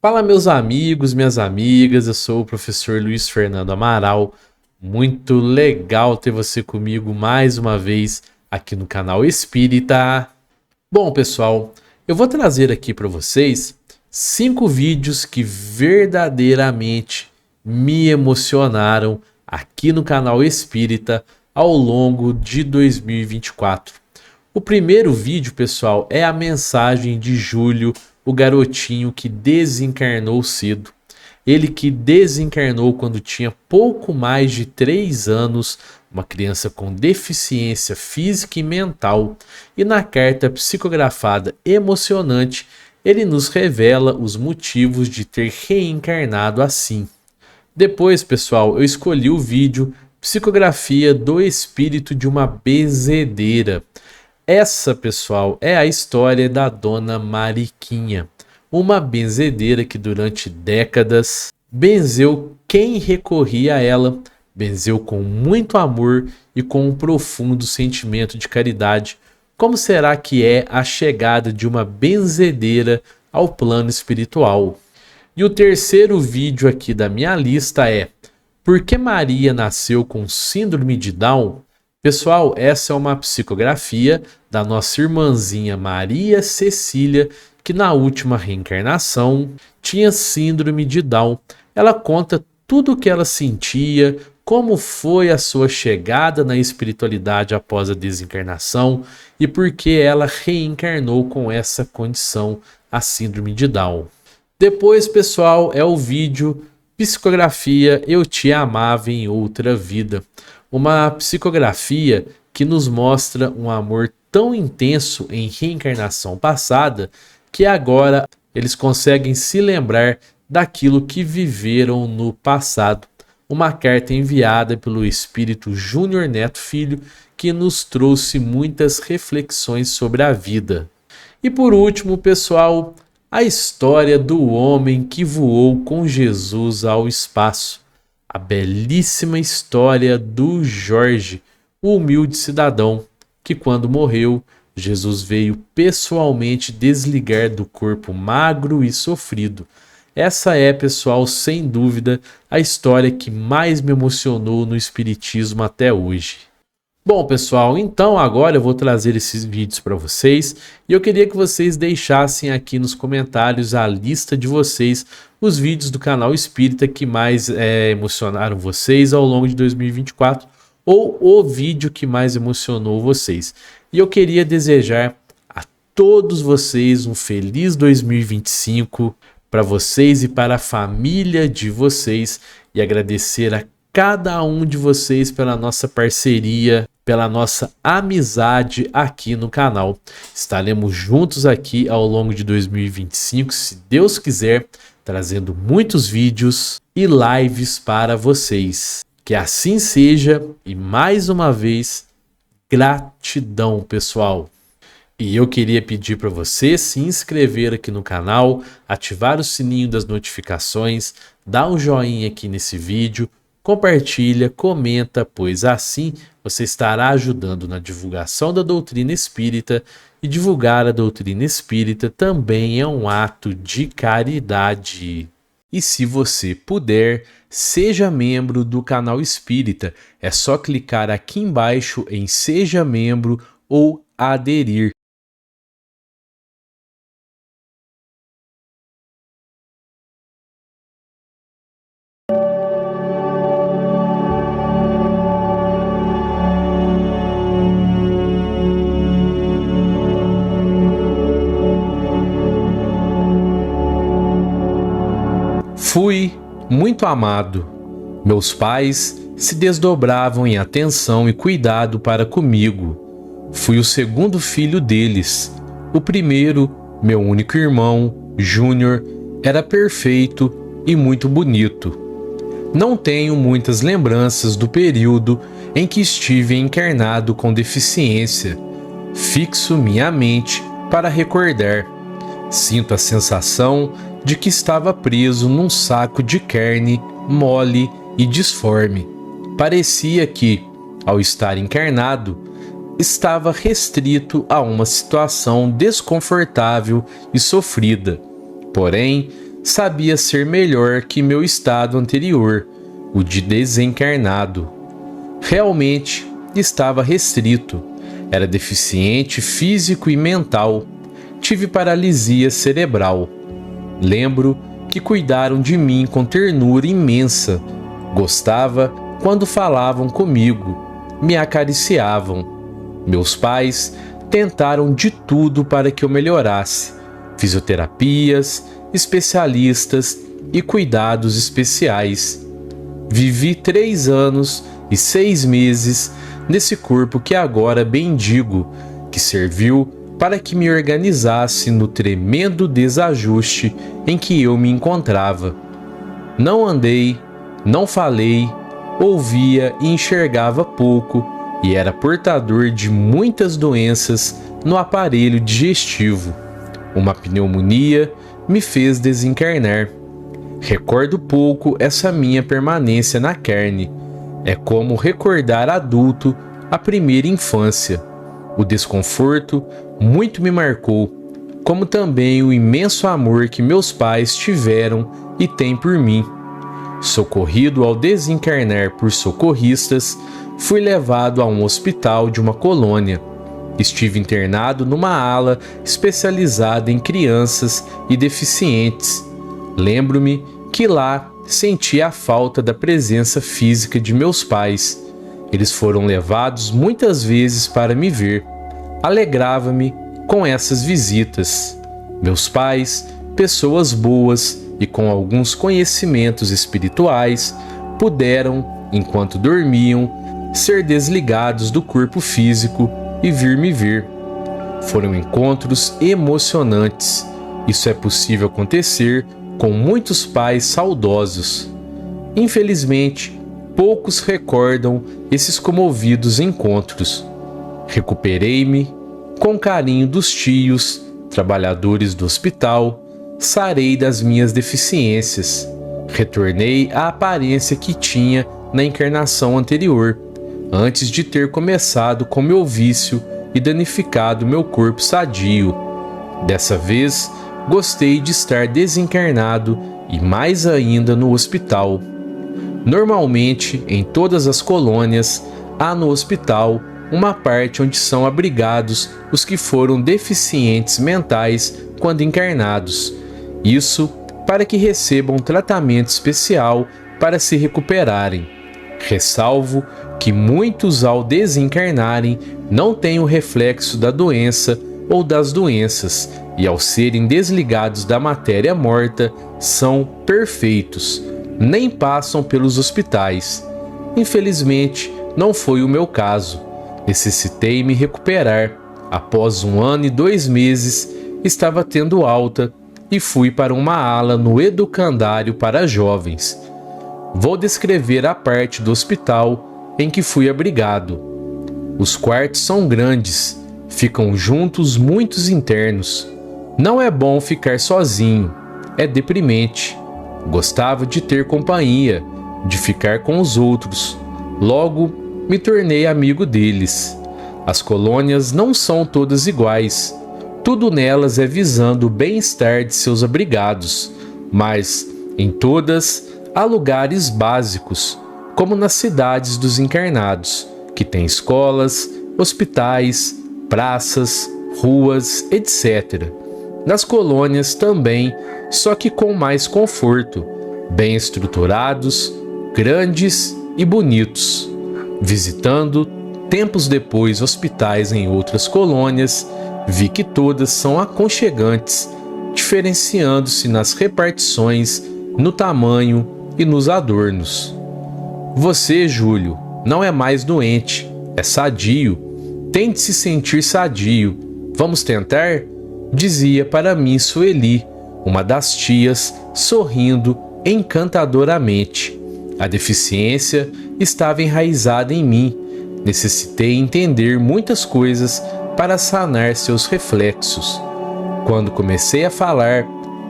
Fala, meus amigos, minhas amigas, eu sou o professor Luiz Fernando Amaral. Muito legal ter você comigo mais uma vez aqui no canal Espírita. Bom, pessoal, eu vou trazer aqui para vocês 5 vídeos que verdadeiramente me emocionaram aqui no canal Espírita ao longo de 2024. O primeiro vídeo, pessoal, é a mensagem de Júlio, o garotinho que desencarnou cedo. Ele que desencarnou quando tinha pouco mais de 3 anos, uma criança com deficiência física e mental. E na carta psicografada emocionante, ele nos revela os motivos de ter reencarnado assim. Depois, pessoal, eu escolhi o vídeo Psicografia do Espírito de uma Benzedeira. Essa, pessoal, é a história da Dona Mariquinha, uma benzedeira que durante décadas benzeu quem recorria a ela, benzeu com muito amor e com um profundo sentimento de caridade. Como será que é a chegada de uma benzedeira ao plano espiritual? E o terceiro vídeo aqui da minha lista é Por que Maria nasceu com síndrome de Down? Pessoal, essa é uma psicografia da nossa irmãzinha Maria Cecília, que na última reencarnação tinha síndrome de Down. Ela conta tudo o que ela sentia, como foi a sua chegada na espiritualidade após a desencarnação e por que ela reencarnou com essa condição, a síndrome de Down. Depois, pessoal, é o vídeo Psicografia Eu Te Amava em Outra Vida. Uma psicografia que nos mostra um amor tão intenso em reencarnação passada que agora eles conseguem se lembrar daquilo que viveram no passado. Uma carta enviada pelo espírito Júnior Neto Filho que nos trouxe muitas reflexões sobre a vida. E por último, pessoal, a história do homem que voou com Jesus ao espaço. A belíssima história do Jorge, o humilde cidadão, que quando morreu, Jesus veio pessoalmente desligar do corpo magro e sofrido. Essa é, pessoal, sem dúvida, a história que mais me emocionou no Espiritismo até hoje. Bom, pessoal, então agora eu vou trazer esses vídeos para vocês e eu queria que vocês deixassem aqui nos comentários a lista de vocês, os vídeos do canal Espírita que mais emocionaram vocês ao longo de 2024 ou o vídeo que mais emocionou vocês. E eu queria desejar a todos vocês um feliz 2025 para vocês e para a família de vocês e agradecer a cada um de vocês pela nossa parceria, pela nossa amizade aqui no canal. Estaremos juntos aqui ao longo de 2025, se Deus quiser, trazendo muitos vídeos e lives para vocês. Que assim seja e mais uma vez, gratidão, pessoal. E eu queria pedir para você se inscrever aqui no canal, ativar o sininho das notificações, dar um joinha aqui nesse vídeo, compartilha, comenta, pois assim você estará ajudando na divulgação da doutrina espírita e divulgar a doutrina espírita também é um ato de caridade. E se você puder, seja membro do canal Espírita. É só clicar aqui embaixo em Seja Membro ou Aderir. Fui muito amado. Meus pais se desdobravam em atenção e cuidado para comigo. Fui o segundo filho deles. O primeiro, meu único irmão, Júnior, era perfeito e muito bonito. Não tenho muitas lembranças do período em que estive encarnado com deficiência. Fixo minha mente para recordar. Sinto a sensação de que estava preso num saco de carne mole e disforme. Parecia que, ao estar encarnado, estava restrito a uma situação desconfortável e sofrida. Porém, sabia ser melhor que meu estado anterior, o de desencarnado. Realmente estava restrito, era deficiente físico e mental, tive paralisia cerebral. Lembro que cuidaram de mim com ternura imensa, gostava quando falavam comigo, me acariciavam. Meus pais tentaram de tudo para que eu melhorasse, fisioterapias, especialistas e cuidados especiais. Vivi 3 anos e 6 meses nesse corpo que agora bendigo, que serviu para que me organizasse no tremendo desajuste em que eu me encontrava. Não andei, não falei, ouvia e enxergava pouco e era portador de muitas doenças no aparelho digestivo. Uma pneumonia me fez desencarnar. Recordo pouco essa minha permanência na carne. É como recordar adulto a primeira infância. O desconforto muito me marcou, como também o imenso amor que meus pais tiveram e têm por mim. Socorrido ao desencarnar por socorristas, fui levado a um hospital de uma colônia. Estive internado numa ala especializada em crianças e deficientes. Lembro-me que lá senti a falta da presença física de meus pais. Eles foram levados muitas vezes para me ver. Alegrava-me com essas visitas. Meus pais, pessoas boas e com alguns conhecimentos espirituais, puderam, enquanto dormiam, ser desligados do corpo físico e vir me ver. Foram encontros emocionantes. Isso é possível acontecer com muitos pais saudosos. Infelizmente, poucos recordam esses comovidos encontros. Recuperei-me com carinho dos tios, trabalhadores do hospital, sarei das minhas deficiências. Retornei à aparência que tinha na encarnação anterior, antes de ter começado com meu vício e danificado meu corpo sadio. Dessa vez, gostei de estar desencarnado e mais ainda no hospital. Normalmente, em todas as colônias, há no hospital uma parte onde são abrigados os que foram deficientes mentais quando encarnados. Isso para que recebam tratamento especial para se recuperarem. Ressalvo que muitos, ao desencarnarem, não têm o reflexo da doença ou das doenças, e ao serem desligados da matéria morta, são perfeitos, nem passam pelos hospitais. Infelizmente, não foi o meu caso. Necessitei me recuperar. Após 1 ano e 2 meses, estava tendo alta e fui para uma ala no educandário para jovens. Vou descrever a parte do hospital em que fui abrigado. Os quartos são grandes, ficam juntos muitos internos. Não é bom ficar sozinho, é deprimente. Gostava de ter companhia, de ficar com os outros. Logo, me tornei amigo deles. As colônias não são todas iguais. Tudo nelas é visando o bem-estar de seus abrigados, mas em todas há lugares básicos, como nas cidades dos encarnados, que têm escolas, hospitais, praças, ruas, etc. Nas colônias também, só que com mais conforto, bem estruturados, grandes e bonitos. Visitando, tempos depois, hospitais em outras colônias, vi que todas são aconchegantes, diferenciando-se nas repartições, no tamanho e nos adornos. Você, Júlio, não é mais doente, é sadio. Tente se sentir sadio. Vamos tentar? Dizia para mim Sueli, uma das tias, sorrindo encantadoramente. A deficiência estava enraizada em mim. Necessitei entender muitas coisas para sanar seus reflexos. Quando comecei a falar,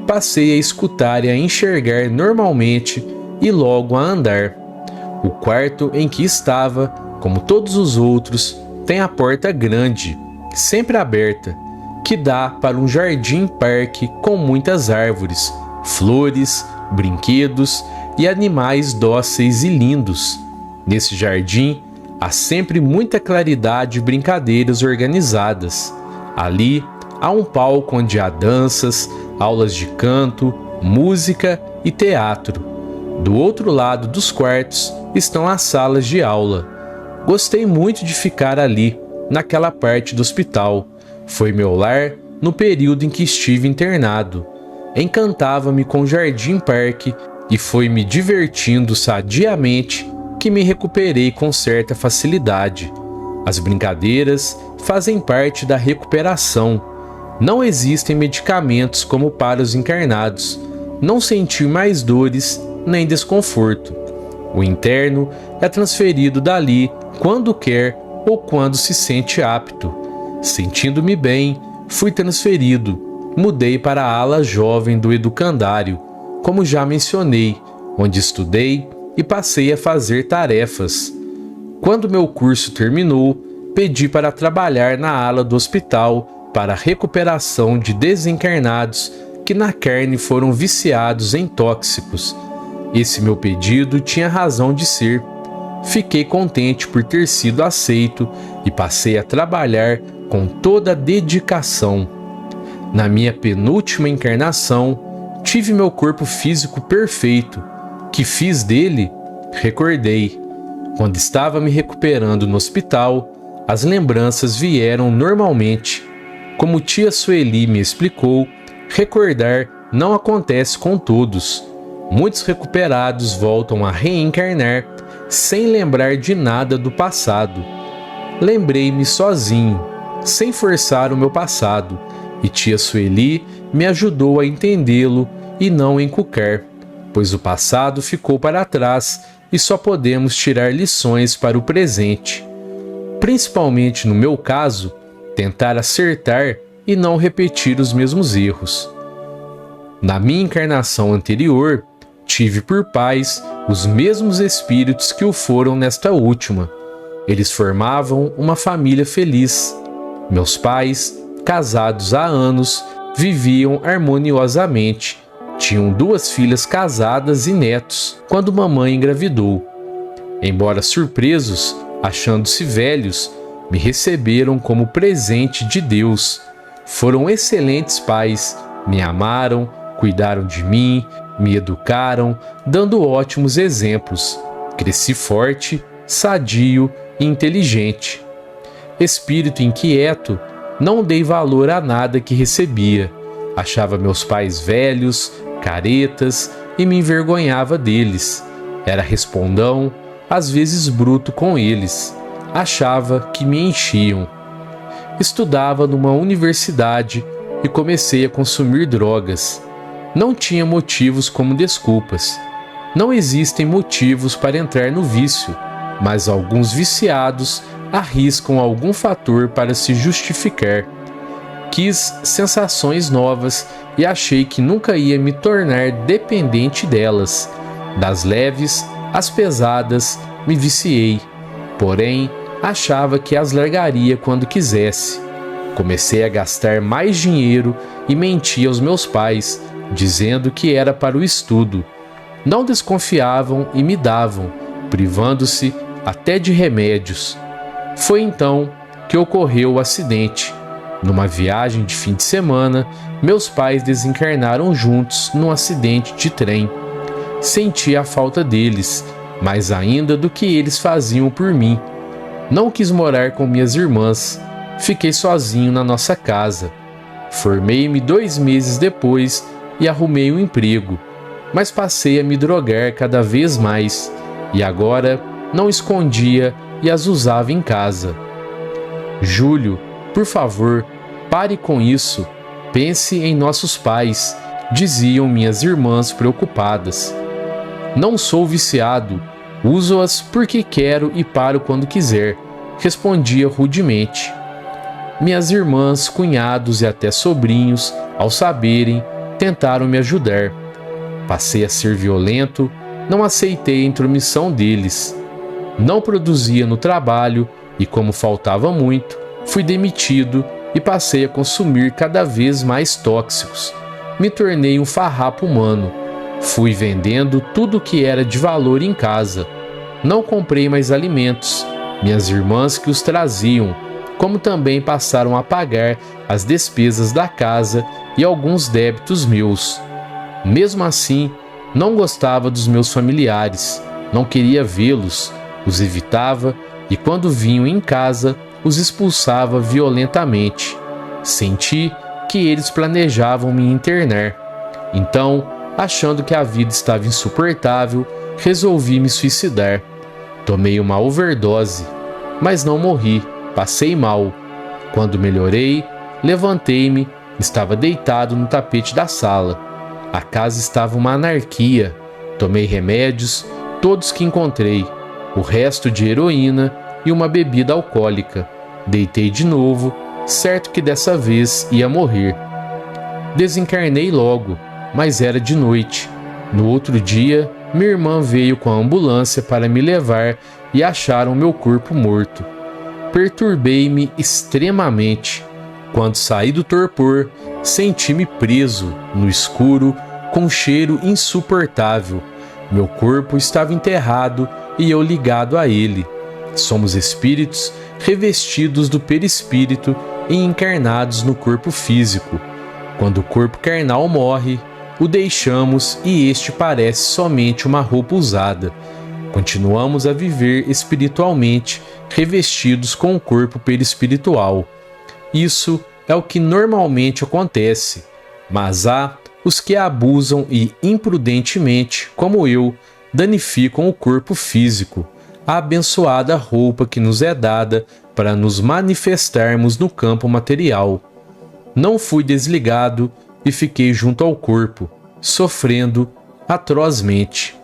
passei a escutar e a enxergar normalmente e logo a andar. O quarto em que estava, como todos os outros, tem a porta grande, sempre aberta, que dá para um jardim-parque com muitas árvores, flores, brinquedos e animais dóceis e lindos. Nesse jardim, há sempre muita claridade e brincadeiras organizadas. Ali, há um palco onde há danças, aulas de canto, música e teatro. Do outro lado dos quartos estão as salas de aula. Gostei muito de ficar ali, naquela parte do hospital. Foi meu lar no período em que estive internado. Encantava-me com o jardim-parque e foi me divertindo sadiamente que me recuperei com certa facilidade. As brincadeiras fazem parte da recuperação. Não existem medicamentos como para os encarnados. Não sentir mais dores nem desconforto. O interno é transferido dali quando quer ou quando se sente apto. Sentindo-me bem, fui transferido. Mudei para a ala jovem do educandário, como já mencionei, onde estudei e passei a fazer tarefas. Quando meu curso terminou, pedi para trabalhar na ala do hospital para a recuperação de desencarnados que na carne foram viciados em tóxicos. Esse meu pedido tinha razão de ser. Fiquei contente por ter sido aceito e passei a trabalhar com toda a dedicação. Na minha penúltima encarnação, tive meu corpo físico perfeito. Que fiz dele? Recordei. Quando estava me recuperando no hospital, as lembranças vieram normalmente. Como tia Sueli me explicou, recordar não acontece com todos. Muitos recuperados voltam a reencarnar sem lembrar de nada do passado. Lembrei-me sozinho, sem forçar o meu passado, e tia Sueli me ajudou a entendê-lo e não encucar, pois o passado ficou para trás e só podemos tirar lições para o presente. Principalmente no meu caso, tentar acertar e não repetir os mesmos erros. Na minha encarnação anterior, tive por pais os mesmos espíritos que o foram nesta última. Eles formavam uma família feliz. Meus pais, casados há anos, viviam harmoniosamente. Tinham 2 filhas casadas e netos quando mamãe engravidou. Embora surpresos, achando-se velhos, me receberam como presente de Deus. Foram excelentes pais, me amaram, cuidaram de mim, me educaram, dando ótimos exemplos. Cresci forte, sadio e inteligente. Espírito inquieto, não dei valor a nada que recebia. Achava meus pais velhos, caretas e me envergonhava deles. Era respondão, às vezes bruto com eles. Achava que me enchiam. Estudava numa universidade e comecei a consumir drogas. Não tinha motivos como desculpas. Não existem motivos para entrar no vício, mas alguns viciados arriscam algum fator para se justificar. Quis sensações novas e achei que nunca ia me tornar dependente delas. Das leves às pesadas, me viciei. Porém, achava que as largaria quando quisesse. Comecei a gastar mais dinheiro e menti aos meus pais, dizendo que era para o estudo. Não desconfiavam e me davam, privando-se até de remédios. Foi então que ocorreu o acidente. Numa viagem de fim de semana, meus pais desencarnaram juntos num acidente de trem. Senti a falta deles, mais ainda do que eles faziam por mim. Não quis morar com minhas irmãs. Fiquei sozinho na nossa casa. Formei-me 2 meses depois e arrumei um emprego, mas passei a me drogar cada vez mais, e agora não escondia e as usava em casa. Júlio, por favor, pare com isso. Pense em nossos pais, diziam minhas irmãs preocupadas. Não sou viciado, uso-as porque quero e paro quando quiser, respondia rudemente. Minhas irmãs, cunhados e até sobrinhos, ao saberem, tentaram me ajudar. Passei a ser violento, não aceitei a intromissão deles. Não produzia no trabalho e, como faltava muito, fui demitido e passei a consumir cada vez mais tóxicos. me tornei um farrapo humano. Fui vendendo tudo que era de valor em casa. Não comprei mais alimentos, minhas irmãs que os traziam, como também passaram a pagar as despesas da casa e alguns débitos meus. Mesmo assim, não gostava dos meus familiares, não queria vê-los, os evitava e quando vinham em casa, os expulsava violentamente. Senti que eles planejavam me internar. Então, achando que a vida estava insuportável, resolvi me suicidar. Tomei uma overdose, mas não morri, passei mal. Quando melhorei, levantei-me, estava deitado no tapete da sala. A casa estava uma anarquia. Tomei remédios, todos que encontrei, o resto de heroína e uma bebida alcoólica. Deitei de novo, certo que dessa vez ia morrer. Desencarnei logo, mas era de noite. No outro dia, minha irmã veio com a ambulância para me levar e acharam meu corpo morto. Perturbei-me extremamente. Quando saí do torpor, senti-me preso, no escuro, com um cheiro insuportável. Meu corpo estava enterrado e eu ligado a ele. Somos espíritos revestidos do perispírito e encarnados no corpo físico. Quando o corpo carnal morre, o deixamos e este parece somente uma roupa usada. Continuamos a viver espiritualmente, revestidos com o corpo perispiritual. Isso é o que normalmente acontece, mas há os que abusam e imprudentemente, como eu, danificam o corpo físico, a abençoada roupa que nos é dada para nos manifestarmos no campo material. Não fui desligado e fiquei junto ao corpo, sofrendo atrozmente.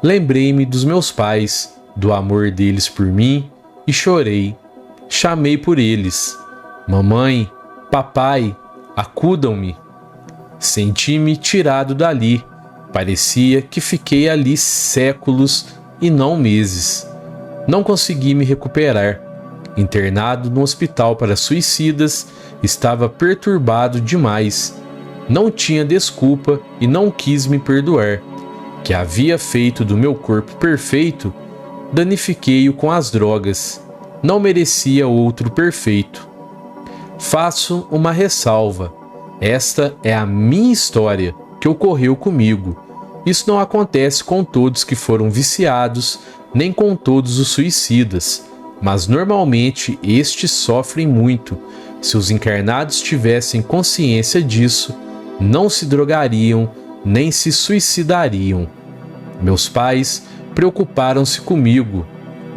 Lembrei-me dos meus pais, do amor deles por mim e chorei. Chamei por eles. Mamãe, papai, acudam-me. Senti-me tirado dali. Parecia que fiquei ali séculos e não meses. Não consegui me recuperar. Internado no hospital para suicidas, estava perturbado demais. Não tinha desculpa e não quis me perdoar. Que havia feito do meu corpo perfeito, danifiquei-o com as drogas. Não merecia outro perfeito. Faço uma ressalva. Esta é a minha história que ocorreu comigo. Isso não acontece com todos que foram viciados, nem com todos os suicidas, mas normalmente estes sofrem muito. Se os encarnados tivessem consciência disso, não se drogariam, nem se suicidariam. Meus pais preocuparam-se comigo,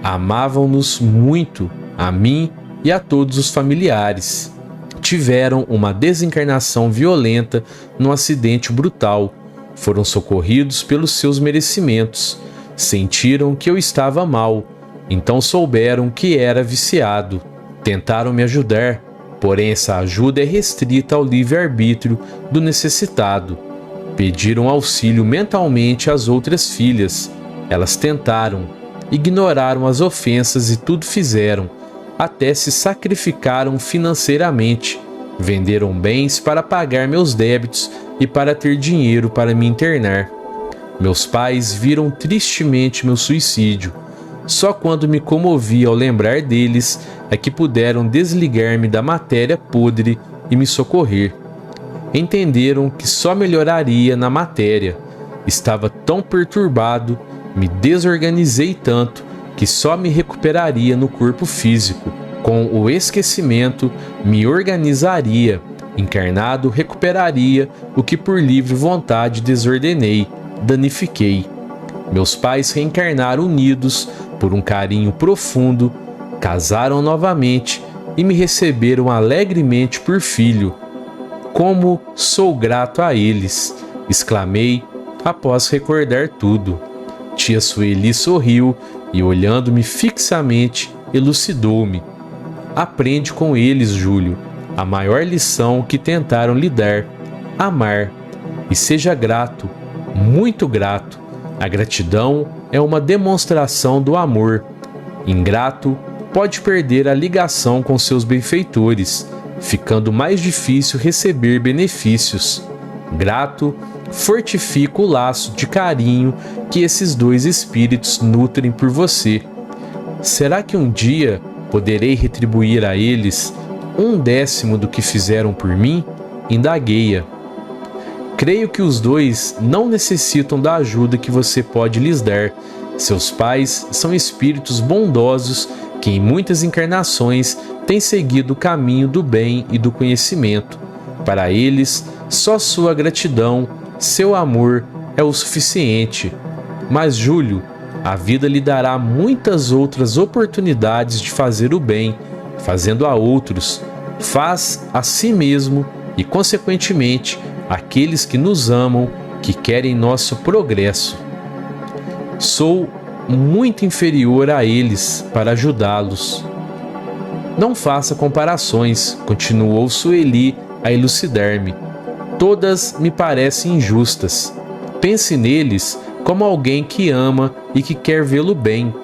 amavam-nos muito, a mim e a todos os familiares. Tiveram uma desencarnação violenta num acidente brutal. Foram socorridos pelos seus merecimentos. Sentiram que eu estava mal, então souberam que era viciado. Tentaram me ajudar, porém essa ajuda é restrita ao livre-arbítrio do necessitado. Pediram auxílio mentalmente às outras filhas. Elas tentaram, ignoraram as ofensas e tudo fizeram, até se sacrificaram financeiramente, venderam bens para pagar meus débitos e para ter dinheiro para me internar. Meus pais viram tristemente meu suicídio. Só quando me comovi ao lembrar deles é que puderam desligar-me da matéria podre e me socorrer. Entenderam que só melhoraria na matéria. Estava tão perturbado, me desorganizei tanto, que só me recuperaria no corpo físico. Com o esquecimento, me organizaria. Encarnado, recuperaria o que por livre vontade desordenei, danifiquei. Meus pais reencarnaram unidos por um carinho profundo, casaram novamente e me receberam alegremente por filho. Como sou grato a eles, exclamei após recordar tudo. Tia Sueli sorriu e, olhando-me fixamente, elucidou-me. Aprende com eles, Júlio, a maior lição que tentaram lhe dar: amar. E seja grato, muito grato. A gratidão é uma demonstração do amor. Ingrato pode perder a ligação com seus benfeitores, ficando mais difícil receber benefícios. Grato, fortifico o laço de carinho que esses dois espíritos nutrem por você. Será que um dia poderei retribuir a eles 1/10 do que fizeram por mim? Indaguei-a. Creio que os dois não necessitam da ajuda que você pode lhes dar. Seus pais são espíritos bondosos que em muitas encarnações têm seguido o caminho do bem e do conhecimento. Para eles, só sua gratidão, seu amor é o suficiente. Mas, Júlio, a vida lhe dará muitas outras oportunidades de fazer o bem, fazendo a outros. Faz a si mesmo e, consequentemente, aqueles que nos amam, que querem nosso progresso. Sou muito inferior a eles para ajudá-los. Não faça comparações, continuou Sueli a elucidar-me. Todas me parecem injustas. Pense neles como alguém que ama e que quer vê-lo bem.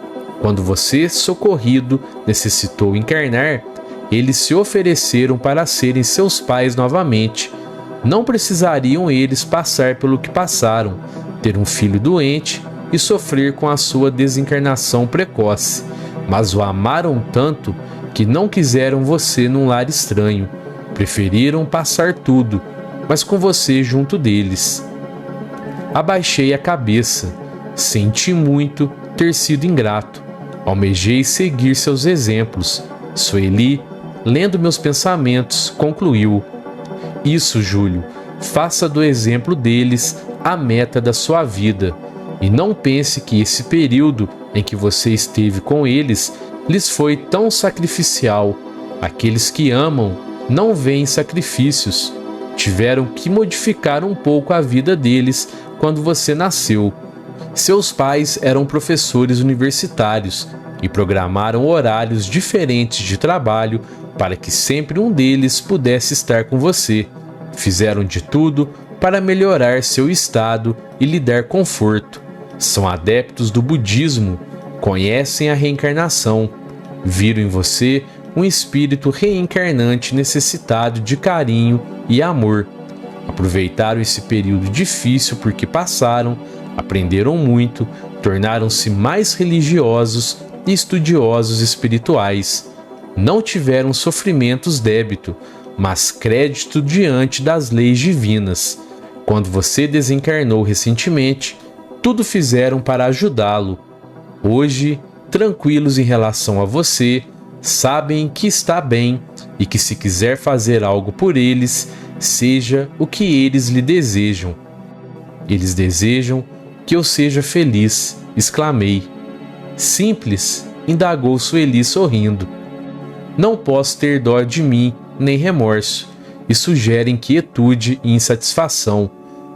Quando você, socorrido, necessitou encarnar, eles se ofereceram para serem seus pais novamente. Não precisariam eles passar pelo que passaram, ter um filho doente e sofrer com a sua desencarnação precoce, mas o amaram tanto que não quiseram você num lar estranho. Preferiram passar tudo, mas com você junto deles. Abaixei a cabeça. Senti muito ter sido ingrato. Almejei seguir seus exemplos. Sueli, lendo meus pensamentos, concluiu: Isso, Júlio, faça do exemplo deles a meta da sua vida. E não pense que esse período em que você esteve com eles lhes foi tão sacrificial. Aqueles que amam não veem sacrifícios. Tiveram que modificar um pouco a vida deles quando você nasceu. Seus pais eram professores universitários e programaram horários diferentes de trabalho para que sempre um deles pudesse estar com você. Fizeram de tudo para melhorar seu estado e lhe dar conforto. São adeptos do budismo, conhecem a reencarnação, viram em você um espírito reencarnante necessitado de carinho e amor. Aproveitaram esse período difícil porque passaram, aprenderam muito, tornaram-se mais religiosos e estudiosos espirituais. Não tiveram sofrimentos débito, mas crédito diante das leis divinas. Quando você desencarnou recentemente, tudo fizeram para ajudá-lo. Hoje, tranquilos em relação a você, sabem que está bem e que se quiser fazer algo por eles, seja o que eles lhe desejam. Eles desejam que eu seja feliz, exclamei. Simples, indagou Sueli sorrindo. Não posso ter dó de mim, nem remorso. Isso gera inquietude e insatisfação.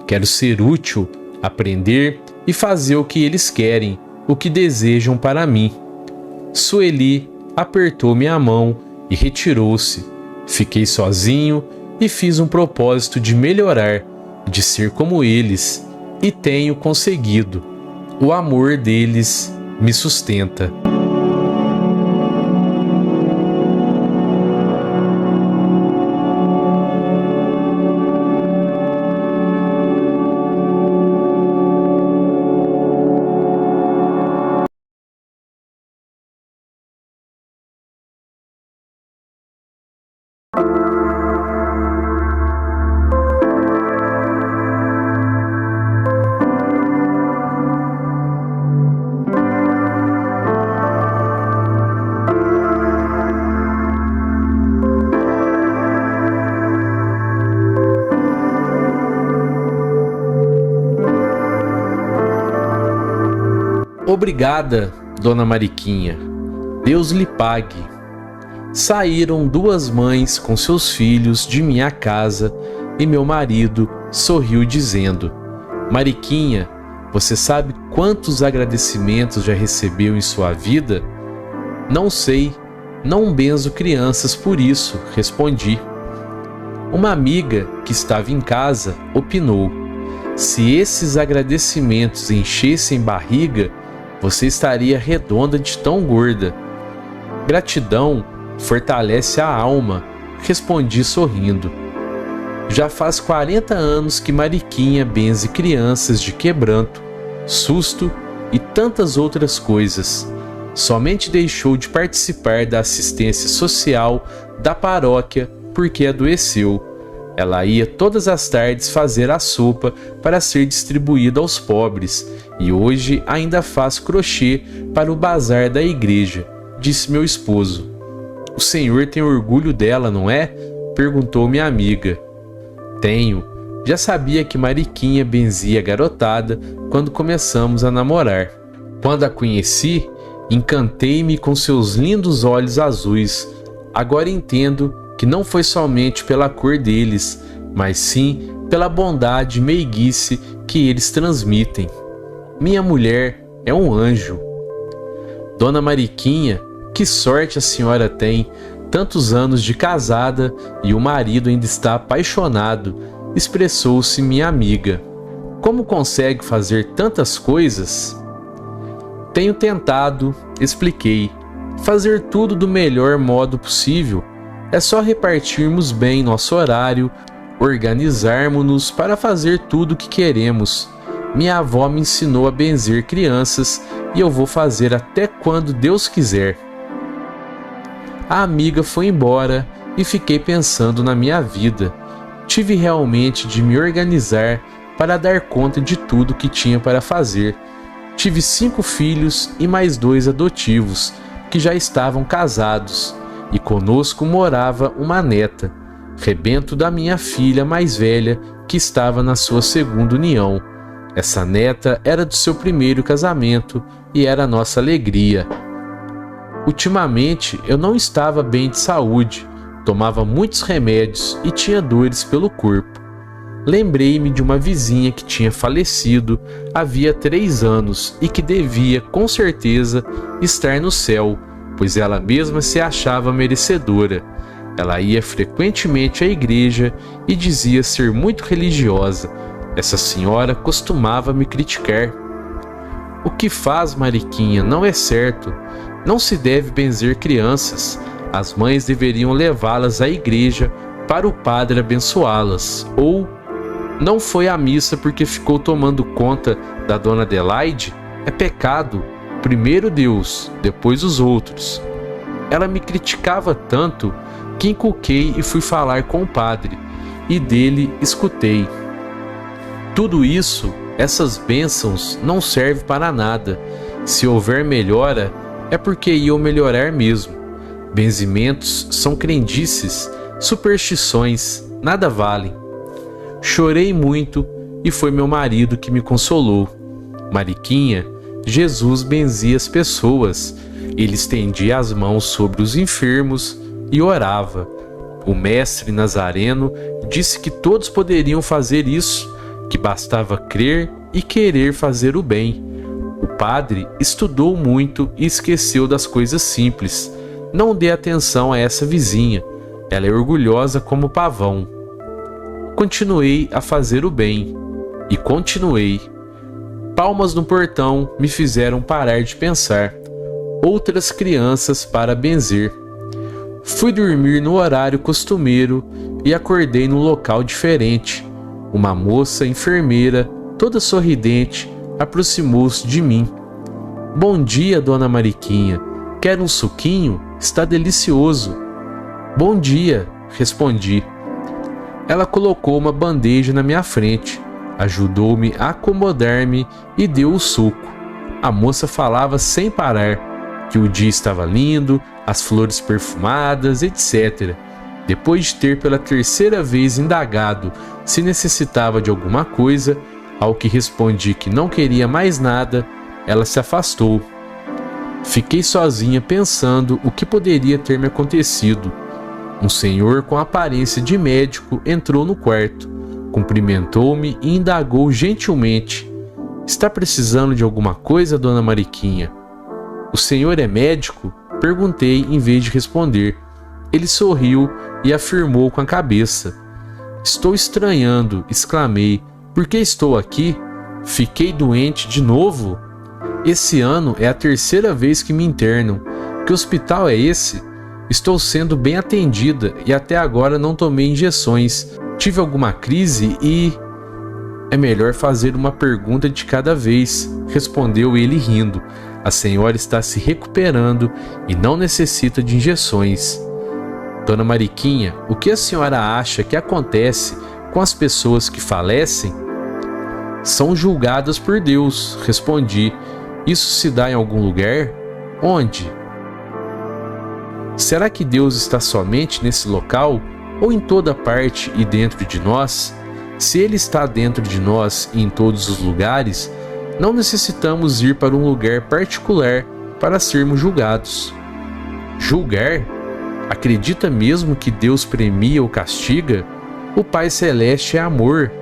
Quero ser útil, aprender e fazer o que eles querem, o que desejam para mim. Sueli apertou minha mão e retirou-se. Fiquei sozinho e fiz um propósito de melhorar, de ser como eles, e tenho conseguido. O amor deles me sustenta. Obrigada, dona Mariquinha. Deus lhe pague. Saíram duas mães com seus filhos de minha casa e meu marido sorriu dizendo: Mariquinha, você sabe quantos agradecimentos já recebeu em sua vida? Não sei, não benzo crianças por isso, respondi. Uma amiga que estava em casa opinou: se esses agradecimentos enchessem barriga, você estaria redonda de tão gorda. Gratidão fortalece a alma, respondi sorrindo. Já faz 40 anos que Mariquinha benze crianças de quebranto, susto e tantas outras coisas. Somente deixou de participar da assistência social da paróquia porque adoeceu. Ela ia todas as tardes fazer a sopa para ser distribuída aos pobres e hoje ainda faz crochê para o bazar da igreja, disse meu esposo. O senhor tem orgulho dela, não é? Perguntou minha amiga. Tenho. Já sabia que Mariquinha benzia a garotada quando começamos a namorar. Quando a conheci, encantei-me com seus lindos olhos azuis. Agora entendo que não foi somente pela cor deles, mas sim pela bondade e meiguice que eles transmitem. Minha mulher é um anjo. Dona Mariquinha, que sorte a senhora tem, tantos anos de casada e o marido ainda está apaixonado, expressou-se minha amiga. Como consegue fazer tantas coisas? Tenho tentado, expliquei, fazer tudo do melhor modo possível. É só repartirmos bem nosso horário, organizarmos-nos para fazer tudo o que queremos. Minha avó me ensinou a benzer crianças e eu vou fazer até quando Deus quiser. A amiga foi embora e fiquei pensando na minha vida. Tive realmente de me organizar para dar conta de tudo que tinha para fazer. Tive 5 filhos e mais 2 adotivos, que já estavam casados, e conosco morava uma neta, rebento da minha filha mais velha, que estava na sua segunda união. Essa neta era do seu primeiro casamento e era a nossa alegria. Ultimamente eu não estava bem de saúde, tomava muitos remédios e tinha dores pelo corpo. Lembrei-me de uma vizinha que tinha falecido havia 3 anos e que devia, com certeza, estar no céu, pois ela mesma se achava merecedora. Ela ia frequentemente à igreja e dizia ser muito religiosa. Essa senhora costumava me criticar. O que faz, Mariquinha, não é certo. Não se deve benzer crianças. As mães deveriam levá-las à igreja para o padre abençoá-las. Ou, não foi à missa porque ficou tomando conta da dona Adelaide? É pecado. Primeiro Deus, depois os outros. Ela me criticava tanto que encuquei e fui falar com o padre. E dele escutei. Tudo isso, essas bênçãos, não serve para nada. Se houver melhora, é porque iam melhorar mesmo. Benzimentos são crendices, superstições, nada valem. Chorei muito e foi meu marido que me consolou. Mariquinha, Jesus benzia as pessoas. Ele estendia as mãos sobre os enfermos e orava. O mestre Nazareno disse que todos poderiam fazer isso, que bastava crer e querer fazer o bem. O padre estudou muito e esqueceu das coisas simples. Não dê atenção a essa vizinha. Ela é orgulhosa como pavão. Continuei a fazer o bem. E continuei. Palmas no portão me fizeram parar de pensar. Outras crianças para benzer. Fui dormir no horário costumeiro e acordei num local diferente. Uma moça enfermeira, toda sorridente, aproximou-se de mim. Bom dia, dona Mariquinha. Quer um suquinho? Está delicioso. Bom dia, respondi. Ela colocou uma bandeja na minha frente, ajudou-me a acomodar-me e deu o suco. A moça falava sem parar, que o dia estava lindo, as flores perfumadas, etc. Depois de ter pela 3ª vez indagado se necessitava de alguma coisa, ao que respondi que não queria mais nada, ela se afastou. Fiquei sozinha pensando o que poderia ter me acontecido. Um senhor com aparência de médico entrou no quarto, cumprimentou-me e indagou gentilmente: está precisando de alguma coisa, dona Mariquinha? O senhor é médico? Perguntei em vez de responder. Ele sorriu e afirmou com a cabeça. Estou estranhando, exclamei. Por que estou aqui? Fiquei doente de novo? Esse ano é a 3ª vez que me internam. Que hospital é esse? Estou sendo bem atendida e até agora não tomei injeções. Tive alguma crise e... É melhor fazer uma pergunta de cada vez, respondeu ele rindo. A senhora está se recuperando e não necessita de injeções. Dona Mariquinha, o que a senhora acha que acontece com as pessoas que falecem? São julgadas por Deus, respondi. Isso se dá em algum lugar? Onde? Será que Deus está somente nesse local ou em toda parte e dentro de nós? Se Ele está dentro de nós e em todos os lugares, não necessitamos ir para um lugar particular para sermos julgados. Julgar? Acredita mesmo que Deus premia ou castiga? O Pai Celeste é amor,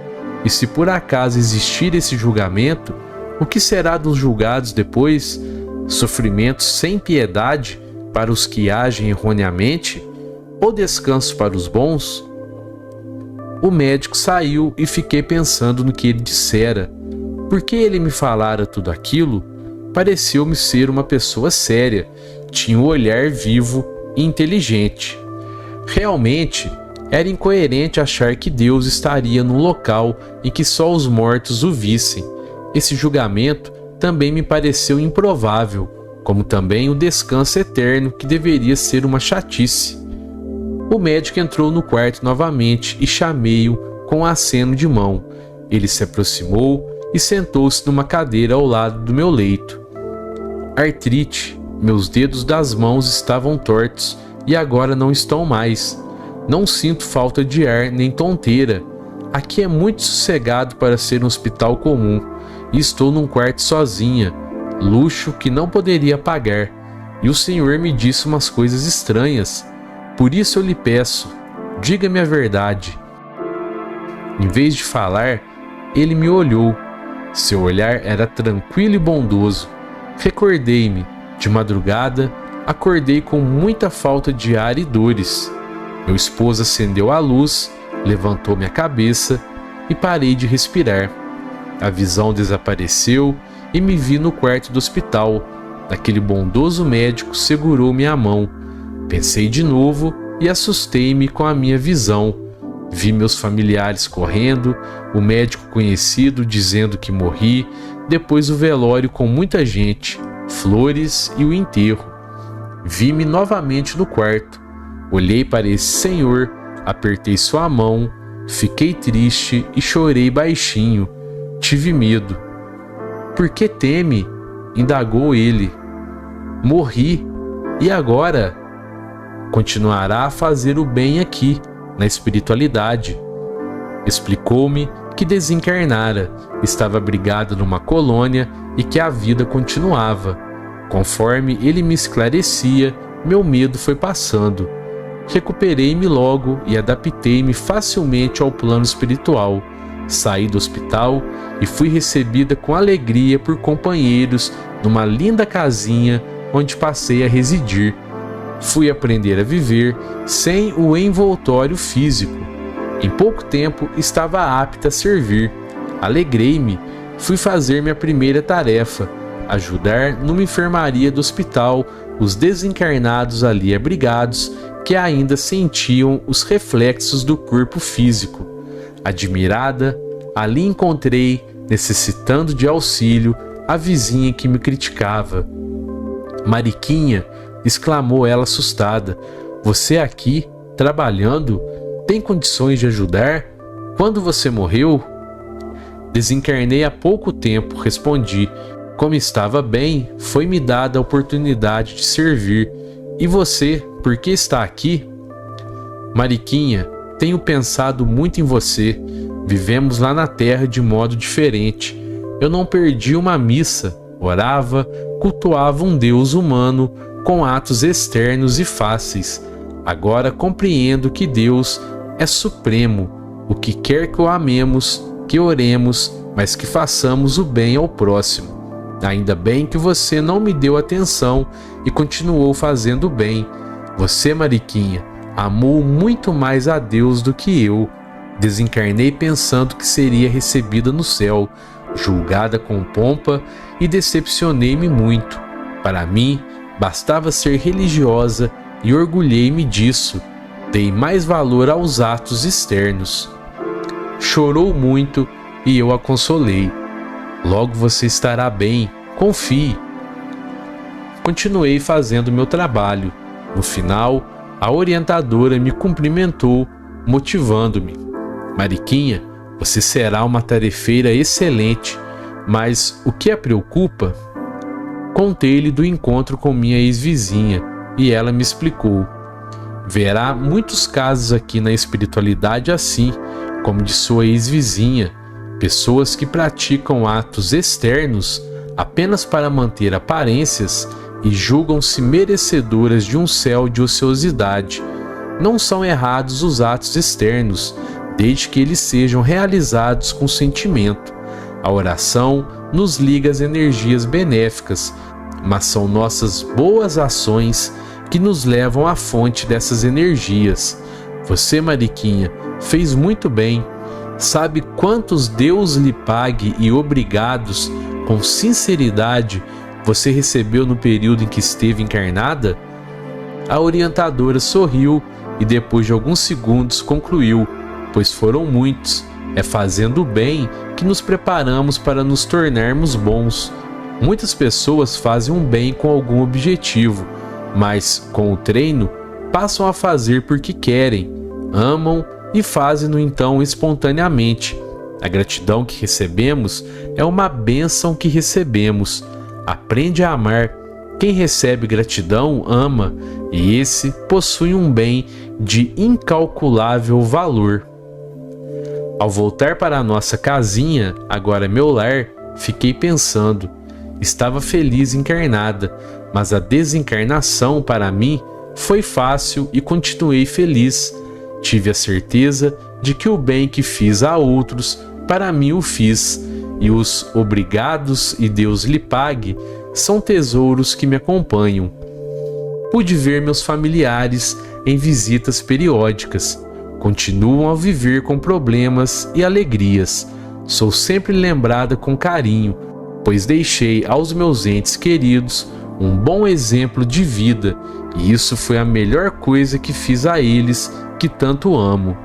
e se por acaso existir esse julgamento, o que será dos julgados depois? Sofrimento sem piedade para os que agem erroneamente? Ou descanso para os bons? O médico saiu e fiquei pensando no que ele dissera. Por que ele me falara tudo aquilo? Pareceu-me ser uma pessoa séria, tinha um olhar vivo e inteligente. Realmente, era incoerente achar que Deus estaria num local em que só os mortos o vissem. Esse julgamento também me pareceu improvável, como também o descanso eterno, que deveria ser uma chatice. O médico entrou no quarto novamente e chamei-o com um aceno de mão. Ele se aproximou e sentou-se numa cadeira ao lado do meu leito. Artrite, meus dedos das mãos estavam tortos e agora não estão mais. Não sinto falta de ar nem tonteira. Aqui é muito sossegado para ser um hospital comum e estou num quarto sozinha, luxo que não poderia pagar. E o senhor me disse umas coisas estranhas. Por isso eu lhe peço, diga-me a verdade. Em vez de falar, ele me olhou. Seu olhar era tranquilo e bondoso. Recordei-me, de madrugada, acordei com muita falta de ar e dores. Meu esposo acendeu a luz, levantou minha cabeça e parei de respirar. A visão desapareceu e me vi no quarto do hospital. Aquele bondoso médico segurou minha mão. Pensei de novo e assustei-me com a minha visão. Vi meus familiares correndo, o médico conhecido dizendo que morri, depois o velório com muita gente, flores e o enterro. Vi-me novamente no quarto. Olhei para esse senhor, apertei sua mão, fiquei triste e chorei baixinho. Tive medo. Por que teme? Indagou ele. Morri. E agora? Continuará a fazer o bem aqui, na espiritualidade. Explicou-me que desencarnara, estava abrigado numa colônia e que a vida continuava. Conforme ele me esclarecia, meu medo foi passando. Recuperei-me logo e adaptei-me facilmente ao plano espiritual. Saí do hospital e fui recebida com alegria por companheiros numa linda casinha onde passei a residir. Fui aprender a viver sem o envoltório físico. Em pouco tempo estava apta a servir. Alegrei-me, fui fazer minha primeira tarefa, ajudar numa enfermaria do hospital os desencarnados ali abrigados que ainda sentiam os reflexos do corpo físico. Admirada, ali encontrei, necessitando de auxílio, a vizinha que me criticava. Mariquinha, exclamou ela assustada, você aqui, trabalhando, tem condições de ajudar? Quando você morreu? Desencarnei há pouco tempo, respondi. Como estava bem, foi-me dada a oportunidade de servir. E você, por que está aqui? Mariquinha, tenho pensado muito em você. Vivemos lá na terra de modo diferente. Eu não perdi uma missa, orava, cultuava um Deus humano com atos externos e fáceis. Agora compreendo que Deus é supremo, o que quer que o amemos, que oremos, mas que façamos o bem ao próximo. Ainda bem que você não me deu atenção e continuou fazendo o bem. Você, Mariquinha, amou muito mais a Deus do que eu. Desencarnei pensando que seria recebida no céu, julgada com pompa, e decepcionei-me muito. Para mim, bastava ser religiosa e orgulhei-me disso. Dei mais valor aos atos externos. chorou muito e eu a consolei. Logo você estará bem, confie. Continuei fazendo meu trabalho. No final, a orientadora me cumprimentou, motivando-me. Mariquinha, você será uma tarefeira excelente, mas o que a preocupa? Contei-lhe do encontro com minha ex-vizinha e ela me explicou. Verá muitos casos aqui na espiritualidade assim, como de sua ex-vizinha, pessoas que praticam atos externos apenas para manter aparências e julgam-se merecedoras de um céu de ociosidade. Não são errados os atos externos, desde que eles sejam realizados com sentimento. A oração nos liga às energias benéficas, mas são nossas boas ações que nos levam à fonte dessas energias. Você, Mariquinha, fez muito bem. Sabe quantos Deus lhe pague e obrigados, com sinceridade, você recebeu no período em que esteve encarnada? A orientadora sorriu e depois de alguns segundos concluiu, pois foram muitos. É fazendo o bem que nos preparamos para nos tornarmos bons. Muitas pessoas fazem um bem com algum objetivo, mas com o treino passam a fazer porque querem, amam e fazem-no então espontaneamente. A gratidão que recebemos é uma bênção que recebemos. Aprende a amar. Quem recebe gratidão ama, e esse possui um bem de incalculável valor. Ao voltar para a nossa casinha, agora meu lar, fiquei pensando. Estava feliz encarnada, mas a desencarnação para mim foi fácil e continuei feliz. Tive a certeza de que o bem que fiz a outros, para mim o fiz, e os obrigados e Deus lhe pague são tesouros que me acompanham. Pude ver meus familiares em visitas periódicas. Continuam a viver com problemas e alegrias. Sou sempre lembrada com carinho, pois deixei aos meus entes queridos um bom exemplo de vida, e isso foi a melhor coisa que fiz a eles que tanto amo.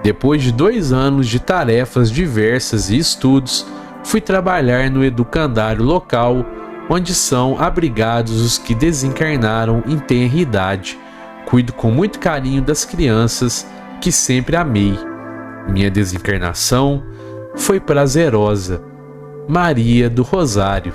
Depois de 2 anos de tarefas diversas e estudos, fui trabalhar no educandário local, onde são abrigados os que desencarnaram em tenra idade. Cuido com muito carinho das crianças que sempre amei. Minha desencarnação foi prazerosa. Maria do Rosário.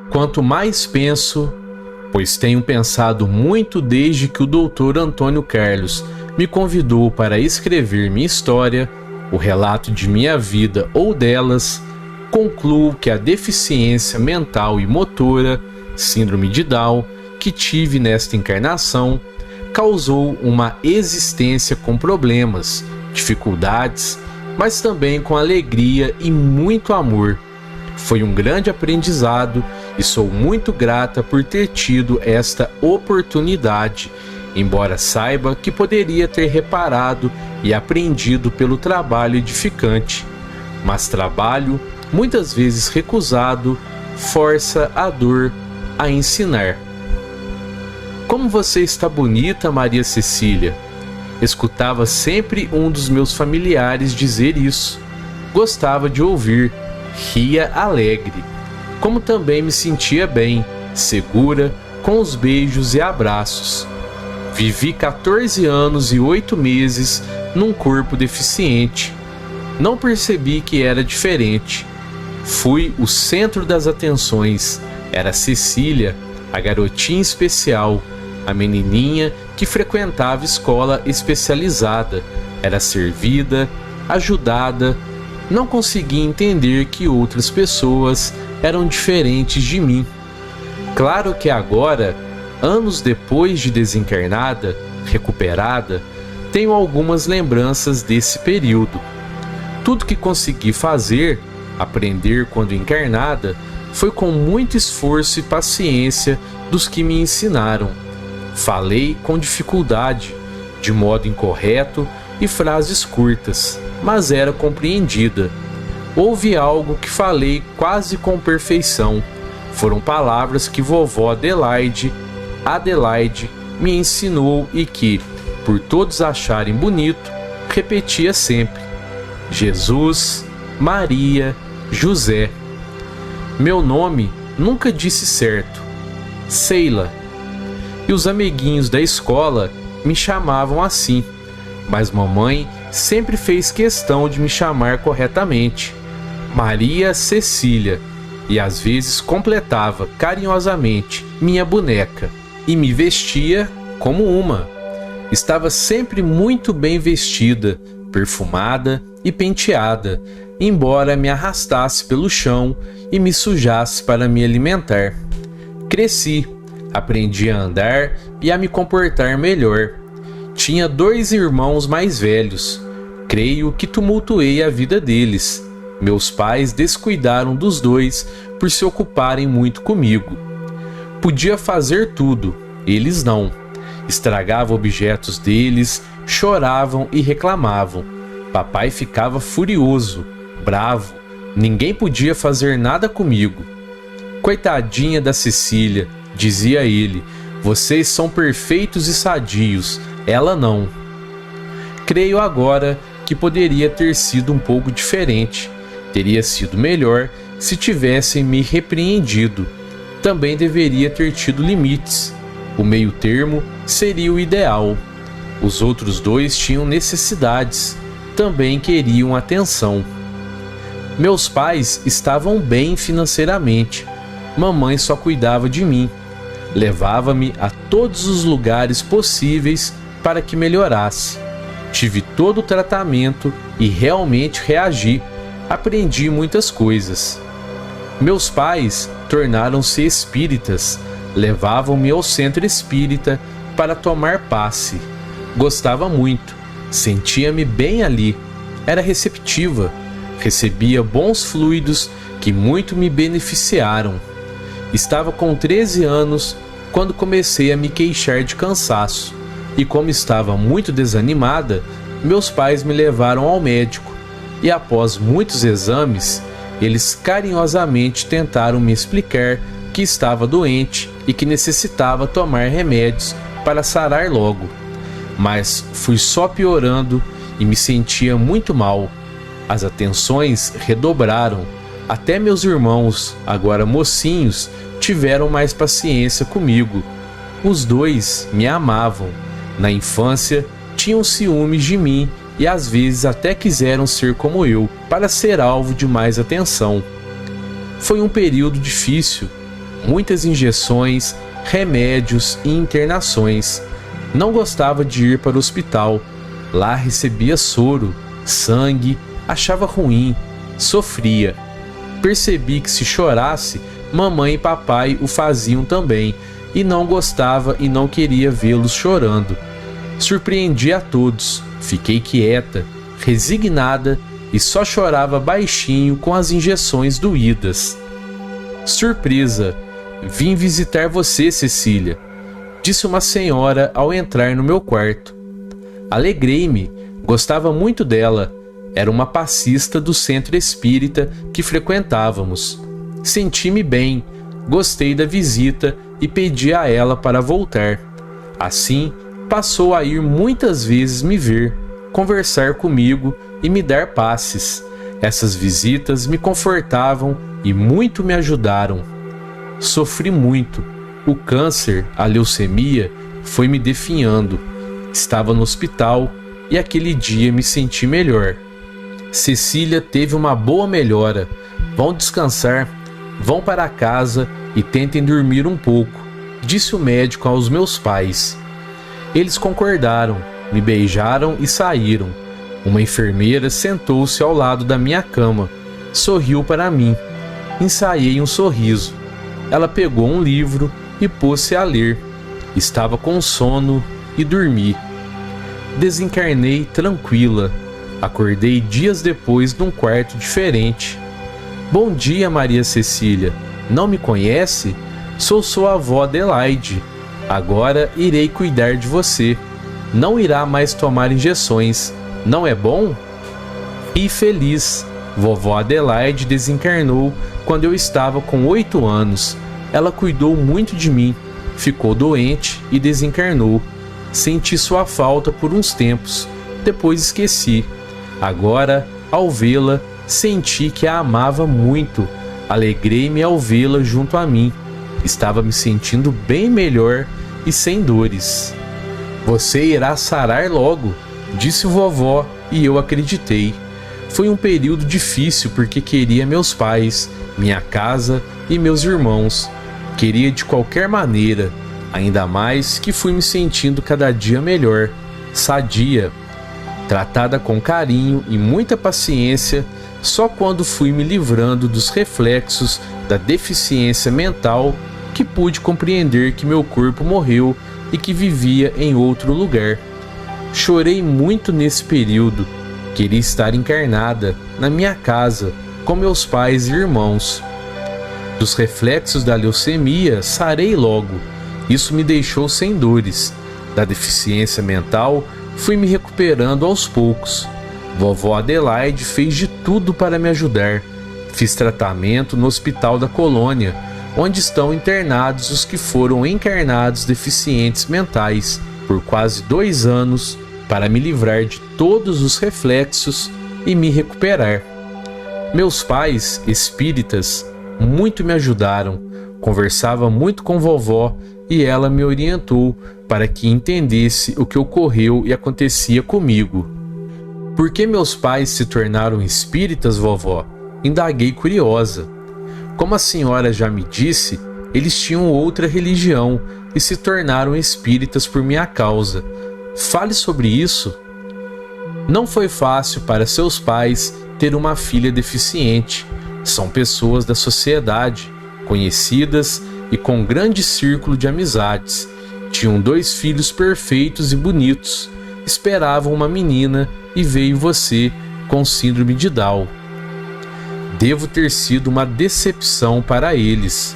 Quanto mais penso, pois tenho pensado muito desde que o Dr. Antônio Carlos me convidou para escrever minha história, o relato de minha vida ou delas, concluo que a deficiência mental e motora, síndrome de Down, que tive nesta encarnação, causou uma existência com problemas, dificuldades, mas também com alegria e muito amor. Foi um grande aprendizado e sou muito grata por ter tido esta oportunidade, embora saiba que poderia ter reparado e aprendido pelo trabalho edificante. Mas trabalho, muitas vezes recusado, força a dor a ensinar. Como você está bonita, Maria Cecília. Escutava sempre um dos meus familiares dizer isso. Gostava de ouvir, ria alegre. Como também me sentia bem, segura, com os beijos e abraços. Vivi 14 anos e 8 meses num corpo deficiente. Não percebi que era diferente. Fui o centro das atenções. Era Cecília, a garotinha especial, a menininha que frequentava escola especializada. Era servida, ajudada, Não conseguia entender que outras pessoas eram diferentes de mim. Claro que agora, anos depois de desencarnada, recuperada, tenho algumas lembranças desse período. Tudo que consegui fazer, aprender quando encarnada, foi com muito esforço e paciência dos que me ensinaram. Falei com dificuldade, de modo incorreto e frases curtas, mas era compreendida. Houve algo que falei quase com perfeição. Foram palavras que vovó Adelaide me ensinou e que, por todos acharem bonito, repetia sempre: Jesus, Maria, José. Meu nome nunca disse certo, Sheila. E os amiguinhos da escola me chamavam assim, mas mamãe sempre fez questão de me chamar corretamente, Maria Cecília, e às vezes completava carinhosamente minha boneca, e me vestia como uma. Estava sempre muito bem vestida, perfumada e penteada, embora me arrastasse pelo chão e me sujasse para me alimentar. Cresci, aprendi a andar e a me comportar melhor. Tinha 2 irmãos mais velhos. Creio que tumultuei a vida deles. Meus pais descuidaram dos 2 por se ocuparem muito comigo. Podia fazer tudo, eles não. Estragava objetos deles, choravam e reclamavam. Papai ficava furioso, bravo. Ninguém podia fazer nada comigo. Coitadinha da Cecília, dizia ele, vocês são perfeitos e sadios, ela não. Creio agora que poderia ter sido um pouco diferente. Teria sido melhor se tivessem me repreendido. Também deveria ter tido limites. O meio termo seria o ideal. Os outros 2 tinham necessidades, também queriam atenção. Meus pais estavam bem financeiramente. Mamãe só cuidava de mim. Levava-me a todos os lugares possíveis para que melhorasse. Tive todo o tratamento e realmente reagi. Aprendi muitas coisas. Meus pais tornaram-se espíritas. Levavam-me ao centro espírita para tomar passe. Gostava muito. Sentia-me bem ali. Era receptiva. Recebia bons fluidos que muito me beneficiaram. Estava com 13 anos quando comecei a me queixar de cansaço. E como estava muito desanimada, meus pais me levaram ao médico. E após muitos exames, eles carinhosamente tentaram me explicar que estava doente e que necessitava tomar remédios para sarar logo. Mas fui só piorando e me sentia muito mal. As atenções redobraram. Até meus irmãos, agora mocinhos, tiveram mais paciência comigo. Os 2 me amavam. Na infância, tinham ciúmes de mim e às vezes até quiseram ser como eu, para ser alvo de mais atenção. Foi um período difícil. Muitas injeções, remédios e internações. Não gostava de ir para o hospital. Lá recebia soro, sangue, achava ruim, sofria. Percebi que se chorasse, mamãe e papai o faziam também, e não gostava e não queria vê-los chorando. Surpreendi a todos, fiquei quieta, resignada e só chorava baixinho com as injeções doídas. Surpresa! Vim visitar você, Cecília, disse uma senhora ao entrar no meu quarto. Alegrei-me, gostava muito dela. Era uma passista do centro espírita que frequentávamos. Senti-me bem, gostei da visita e pedi a ela para voltar. Assim, passou a ir muitas vezes me ver, conversar comigo e me dar passes. Essas visitas me confortavam e muito me ajudaram. Sofri muito. O câncer, a leucemia, foi me definhando. Estava no hospital e aquele dia me senti melhor. Cecília teve uma boa melhora. Vão descansar, vão para casa e tentem dormir um pouco, disse o médico aos meus pais. Eles concordaram, me beijaram e saíram. Uma enfermeira sentou-se ao lado da minha cama, sorriu para mim. Ensaiei um sorriso. Ela pegou um livro e pôs-se a ler. Estava com sono e dormi. Desencarnei tranquila. Acordei dias depois num quarto diferente. Bom dia, Maria Cecília. Não me conhece? Sou sua avó Adelaide. Agora irei cuidar de você. Não irá mais tomar injeções. Não é bom? E feliz. Vovó Adelaide desencarnou quando eu estava com 8 anos. Ela cuidou muito de mim. Ficou doente e desencarnou. Senti sua falta por uns tempos. Depois esqueci. Agora, ao vê-la, senti que a amava muito. Alegrei-me ao vê-la junto a mim. Estava me sentindo bem melhor e sem dores. Você irá sarar logo, disse vovó, e eu acreditei. Foi um período difícil porque queria meus pais, minha casa e meus irmãos. Queria de qualquer maneira, ainda mais que fui me sentindo cada dia melhor, sadia. Tratada com carinho e muita paciência, só quando fui me livrando dos reflexos da deficiência mental que pude compreender que meu corpo morreu e que vivia em outro lugar. Chorei muito nesse período. Queria estar encarnada, na minha casa, com meus pais e irmãos. Dos reflexos da leucemia, sarei logo. Isso me deixou sem dores. Da deficiência mental, fui me recuperando aos poucos. Vovó Adelaide fez de tudo para me ajudar. Fiz tratamento no Hospital da Colônia, onde estão internados os que foram encarnados deficientes mentais por quase 2 anos, para me livrar de todos os reflexos e me recuperar. Meus pais, espíritas, muito me ajudaram. Conversava muito com vovó e ela me orientou para que entendesse o que ocorreu e acontecia comigo. Por que meus pais se tornaram espíritas, vovó? Indaguei curiosa. Como a senhora já me disse, eles tinham outra religião e se tornaram espíritas por minha causa. Fale sobre isso. Não foi fácil para seus pais ter uma filha deficiente. São pessoas da sociedade, conhecidas e com grande círculo de amizades. Tinham 2 filhos perfeitos e bonitos. Esperavam uma menina e veio você com síndrome de Down. Devo ter sido uma decepção para eles.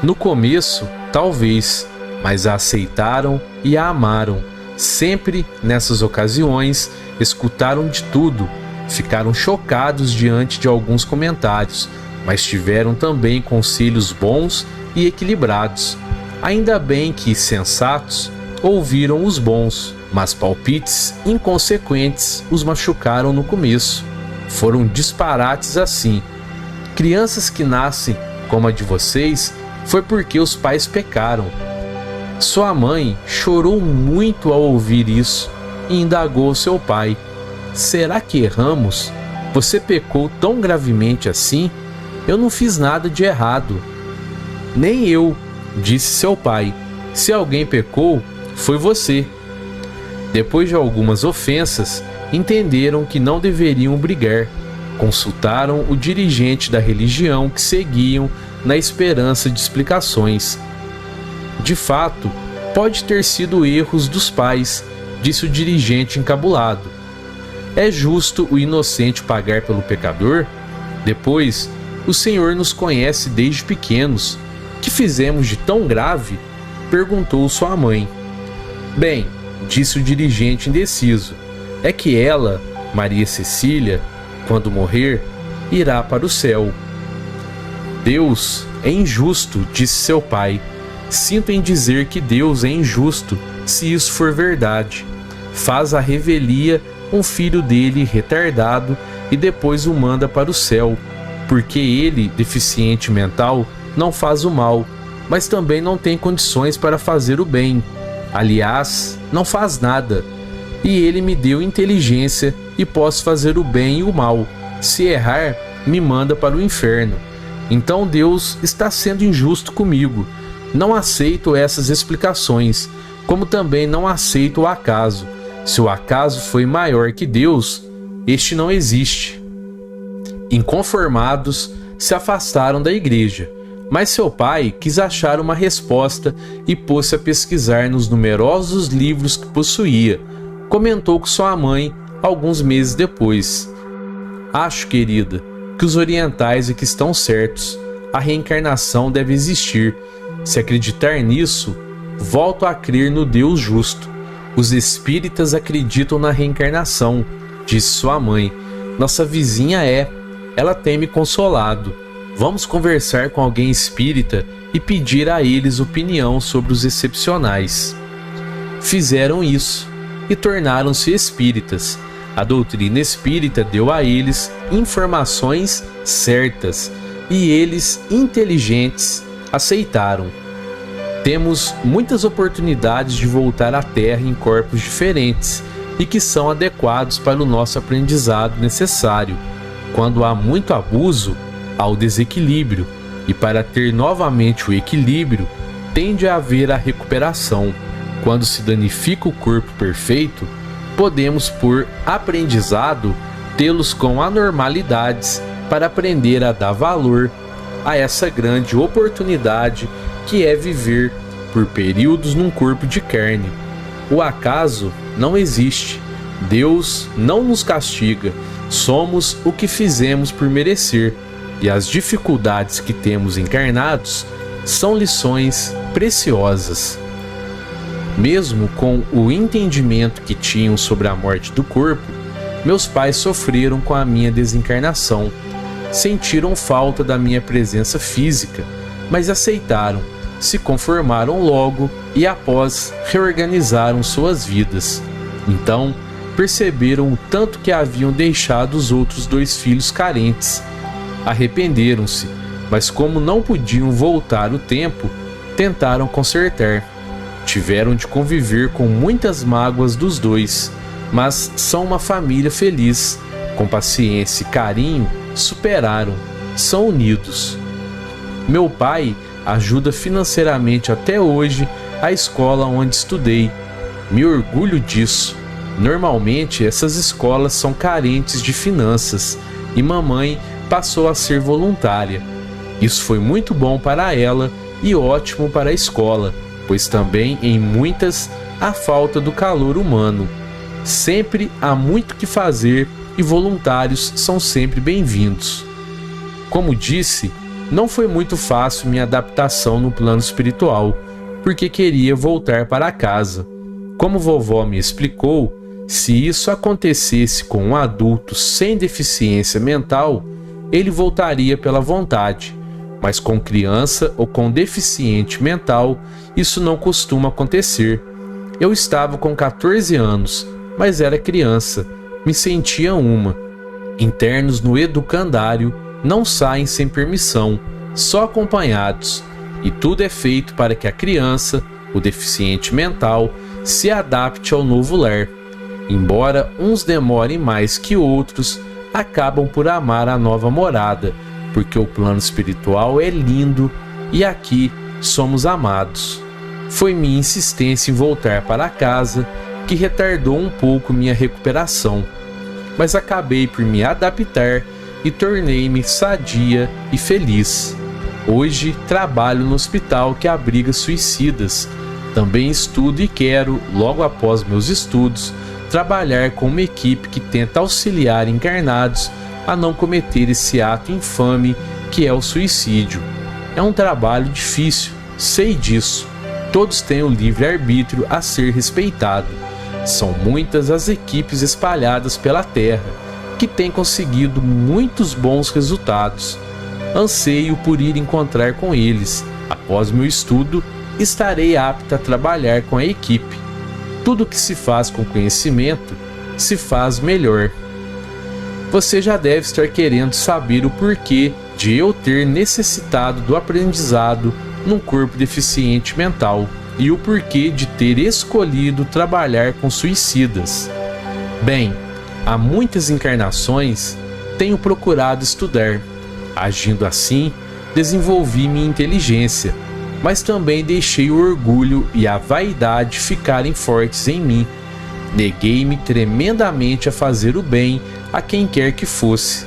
No começo, talvez, mas a aceitaram e a amaram. Sempre nessas ocasiões, escutaram de tudo, ficaram chocados diante de alguns comentários, mas tiveram também conselhos bons e equilibrados. Ainda bem que, sensatos, ouviram os bons, mas palpites inconsequentes os machucaram no começo. Foram disparates assim. Crianças que nascem como a de vocês foi porque os pais pecaram. Sua mãe chorou muito ao ouvir isso e indagou seu pai: será que erramos? Você pecou tão gravemente assim? Eu não fiz nada de errado. Nem eu, disse seu pai. Se alguém pecou, foi você. Depois de algumas ofensas, entenderam que não deveriam brigar. Consultaram o dirigente da religião que seguiam na esperança de explicações. De fato, pode ter sido erros dos pais, disse o dirigente encabulado. É justo o inocente pagar pelo pecador? Depois, o Senhor nos conhece desde pequenos. Que fizemos de tão grave? Perguntou sua mãe. Bem, disse o dirigente indeciso, é que ela, Maria Cecília, quando morrer, irá para o céu. Deus é injusto, disse seu pai. Sinto em dizer que Deus é injusto, se isso for verdade. Faz à revelia um filho dele retardado e depois o manda para o céu, porque ele, deficiente mental, não faz o mal, mas também não tem condições para fazer o bem. Aliás, não faz nada. E ele me deu inteligência e posso fazer o bem e o mal. Se errar, me manda para o inferno. Então Deus está sendo injusto comigo. Não aceito essas explicações, como também não aceito o acaso. Se o acaso foi maior que Deus, este não existe. Inconformados, se afastaram da igreja, mas seu pai quis achar uma resposta e pôs-se a pesquisar nos numerosos livros que possuía. Comentou com sua mãe alguns meses depois: "Acho, querida, que os orientais é que estão certos. A reencarnação deve existir. Se acreditar nisso, volto a crer no Deus justo. Os espíritas acreditam na reencarnação", disse sua mãe. "Nossa vizinha ela tem me consolado. Vamos conversar com alguém espírita e pedir a eles opinião sobre os excepcionais." Fizeram isso e tornaram-se espíritas. A doutrina espírita deu a eles informações certas e eles, inteligentes, aceitaram. Temos muitas oportunidades de voltar à Terra em corpos diferentes e que são adequados para o nosso aprendizado necessário. Quando há muito abuso, há o desequilíbrio, e para ter novamente o equilíbrio, tende a haver a recuperação. Quando se danifica o corpo perfeito, podemos, por aprendizado, tê-los com anormalidades para aprender a dar valor a essa grande oportunidade que é viver por períodos num corpo de carne. O acaso não existe. Deus não nos castiga. Somos o que fizemos por merecer, e as dificuldades que temos encarnados são lições preciosas. Mesmo com o entendimento que tinham sobre a morte do corpo, meus pais sofreram com a minha desencarnação. Sentiram falta da minha presença física, mas aceitaram, se conformaram logo e após reorganizaram suas vidas. Então, perceberam o tanto que haviam deixado os outros 2 filhos carentes. Arrependeram-se, mas como não podiam voltar o tempo, tentaram consertar. Tiveram de conviver com muitas mágoas dos 2, mas são uma família feliz. Com paciência e carinho, superaram, são unidos. Meu pai ajuda financeiramente até hoje a escola onde estudei. Me orgulho disso. Normalmente essas escolas são carentes de finanças e mamãe passou a ser voluntária. Isso foi muito bom para ela e ótimo para a escola, pois também em muitas há falta do calor humano. Sempre há muito que fazer e voluntários são sempre bem-vindos. Como disse, não foi muito fácil minha adaptação no plano espiritual, porque queria voltar para casa. Como vovó me explicou, se isso acontecesse com um adulto sem deficiência mental, ele voltaria pela vontade, mas com criança ou com deficiente mental, isso não costuma acontecer. Eu estava com 14 anos, mas era criança, me sentia uma. Internos no educandário não saem sem permissão, só acompanhados, e tudo é feito para que a criança, o deficiente mental, se adapte ao novo lar. Embora uns demorem mais que outros, acabam por amar a nova morada, porque o plano espiritual é lindo e aqui somos amados. Foi minha insistência em voltar para casa que retardou um pouco minha recuperação, mas acabei por me adaptar e tornei-me sadia e feliz. Hoje trabalho no hospital que abriga suicidas. Também estudo e quero, logo após meus estudos, trabalhar com uma equipe que tenta auxiliar encarnados a não cometer esse ato infame que é o suicídio. É um trabalho difícil, sei disso. Todos têm o livre-arbítrio a ser respeitado. São muitas as equipes espalhadas pela Terra que têm conseguido muitos bons resultados. Anseio por ir encontrar com eles. Após meu estudo, estarei apta a trabalhar com a equipe. Tudo que se faz com conhecimento, se faz melhor. Você já deve estar querendo saber o porquê de eu ter necessitado do aprendizado num corpo deficiente mental e o porquê de ter escolhido trabalhar com suicidas. Bem, há muitas encarnações tenho procurado estudar. Agindo assim, desenvolvi minha inteligência, mas também deixei o orgulho e a vaidade ficarem fortes em mim. Neguei-me tremendamente a fazer o bem a quem quer que fosse.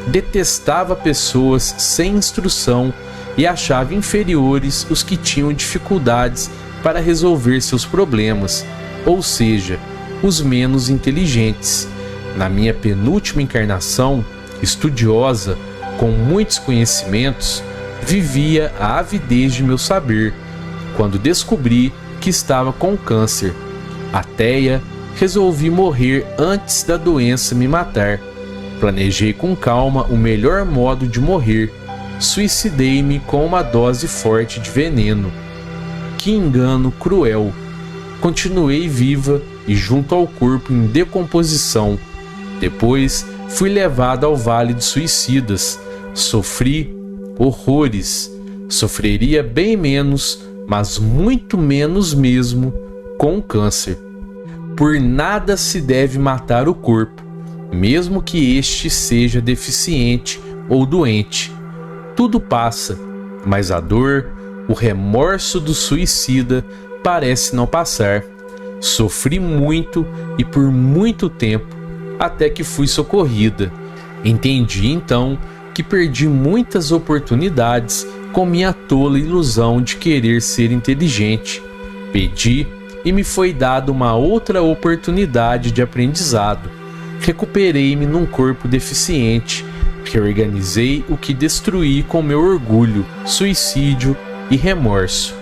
Detestava pessoas sem instrução e achava inferiores os que tinham dificuldades para resolver seus problemas, ou seja, os menos inteligentes. Na minha penúltima encarnação, estudiosa, com muitos conhecimentos, vivia a avidez de meu saber, quando descobri que estava com câncer. Ateia, resolvi morrer antes da doença me matar. Planejei com calma o melhor modo de morrer. Suicidei-me com uma dose forte de veneno. Que engano cruel! Continuei viva e junto ao corpo em decomposição. Depois fui levada ao Vale dos Suicidas. Sofri horrores. Sofreria bem menos, mas muito menos mesmo, com o câncer. Por nada se deve matar o corpo, mesmo que este seja deficiente ou doente. Tudo passa, mas a dor, o remorso do suicida parece não passar. Sofri muito e por muito tempo, até que fui socorrida. Entendi então que perdi muitas oportunidades com minha tola ilusão de querer ser inteligente. Pedi e me foi dada uma outra oportunidade de aprendizado. Recuperei-me num corpo deficiente, reorganizei o que destruí com meu orgulho, suicídio e remorso.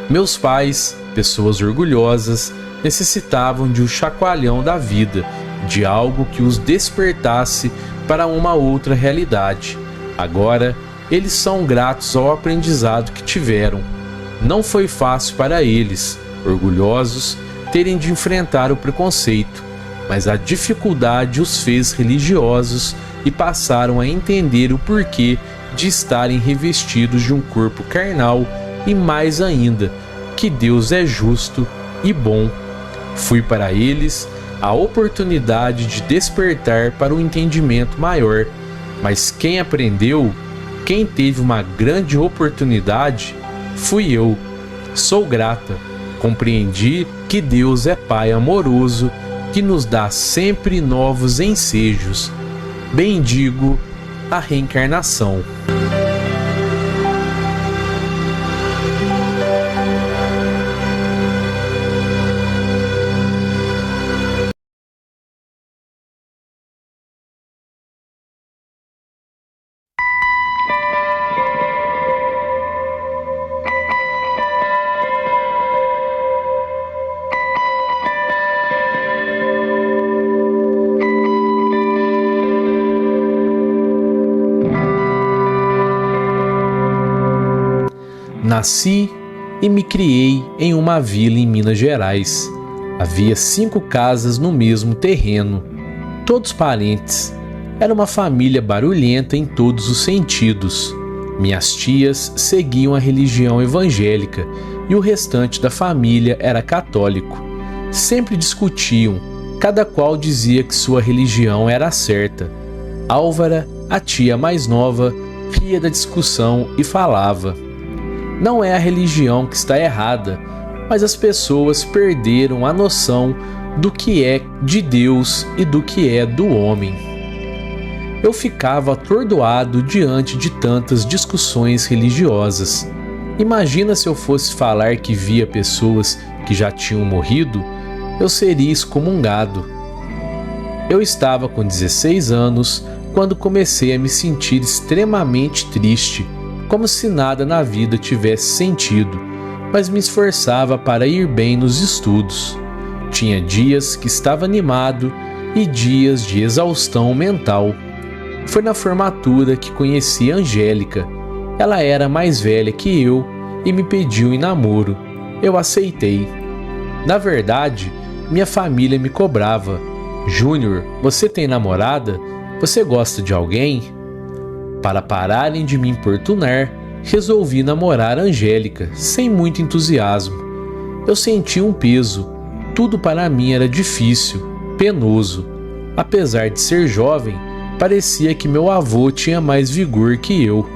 Meus pais, pessoas orgulhosas, necessitavam de um chacoalhão da vida, de algo que os despertasse para uma outra realidade. Agora, eles são gratos ao aprendizado que tiveram. Não foi fácil para eles, orgulhosos, terem de enfrentar o preconceito, mas a dificuldade os fez religiosos e passaram a entender o porquê de estarem revestidos de um corpo carnal e mais ainda, que Deus é justo e bom. Fui para eles a oportunidade de despertar para um entendimento maior, mas quem aprendeu, quem teve uma grande oportunidade, fui eu. Sou grata. Compreendi que Deus é Pai amoroso, que nos dá sempre novos ensejos. Bendigo a reencarnação. Nasci e me criei em uma vila em Minas Gerais. Havia 5 casas no mesmo terreno, todos parentes. Era uma família barulhenta em todos os sentidos. Minhas tias seguiam a religião evangélica e o restante da família era católico. Sempre discutiam, cada qual dizia que sua religião era a certa. Álvara, a tia mais nova, ria da discussão e falava: não é a religião que está errada, mas as pessoas perderam a noção do que é de Deus e do que é do homem. Eu ficava atordoado diante de tantas discussões religiosas. Imagina se eu fosse falar que via pessoas que já tinham morrido, eu seria excomungado. Eu estava com 16 anos quando comecei a me sentir extremamente triste, como se nada na vida tivesse sentido, mas me esforçava para ir bem nos estudos. Tinha dias que estava animado e dias de exaustão mental. Foi na formatura que conheci a Angélica. Ela era mais velha que eu e me pediu em namoro. Eu aceitei. Na verdade, minha família me cobrava: Júnior, você tem namorada? Você gosta de alguém? Para pararem de me importunar, resolvi namorar a Angélica, sem muito entusiasmo. Eu sentia um peso. Tudo para mim era difícil, penoso. Apesar de ser jovem, parecia que meu avô tinha mais vigor que eu.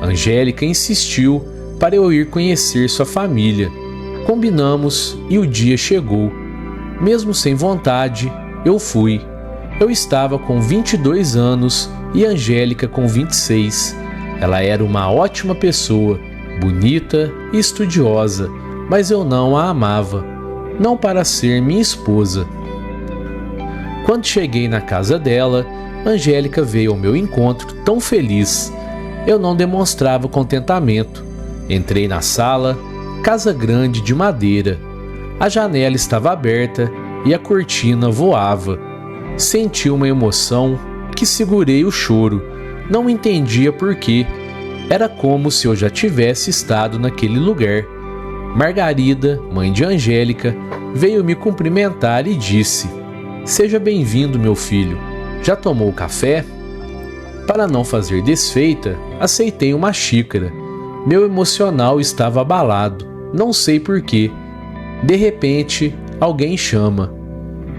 Angélica insistiu para eu ir conhecer sua família. Combinamos e o dia chegou. Mesmo sem vontade, eu fui. Eu estava com 22 anos e Angélica com 26. Ela era uma ótima pessoa, bonita e estudiosa, mas eu não a amava, não para ser minha esposa. Quando cheguei na casa dela, Angélica veio ao meu encontro tão feliz. Eu não demonstrava contentamento. Entrei na sala, casa grande de madeira. A janela estava aberta e a cortina voava. Senti uma emoção que segurei o choro. Não entendia por quê. Era como se eu já tivesse estado naquele lugar. Margarida, mãe de Angélica, veio me cumprimentar e disse: "Seja bem-vindo, meu filho. Já tomou café?" Para não fazer desfeita, aceitei uma xícara. Meu emocional estava abalado, não sei por quê. De repente, alguém chama: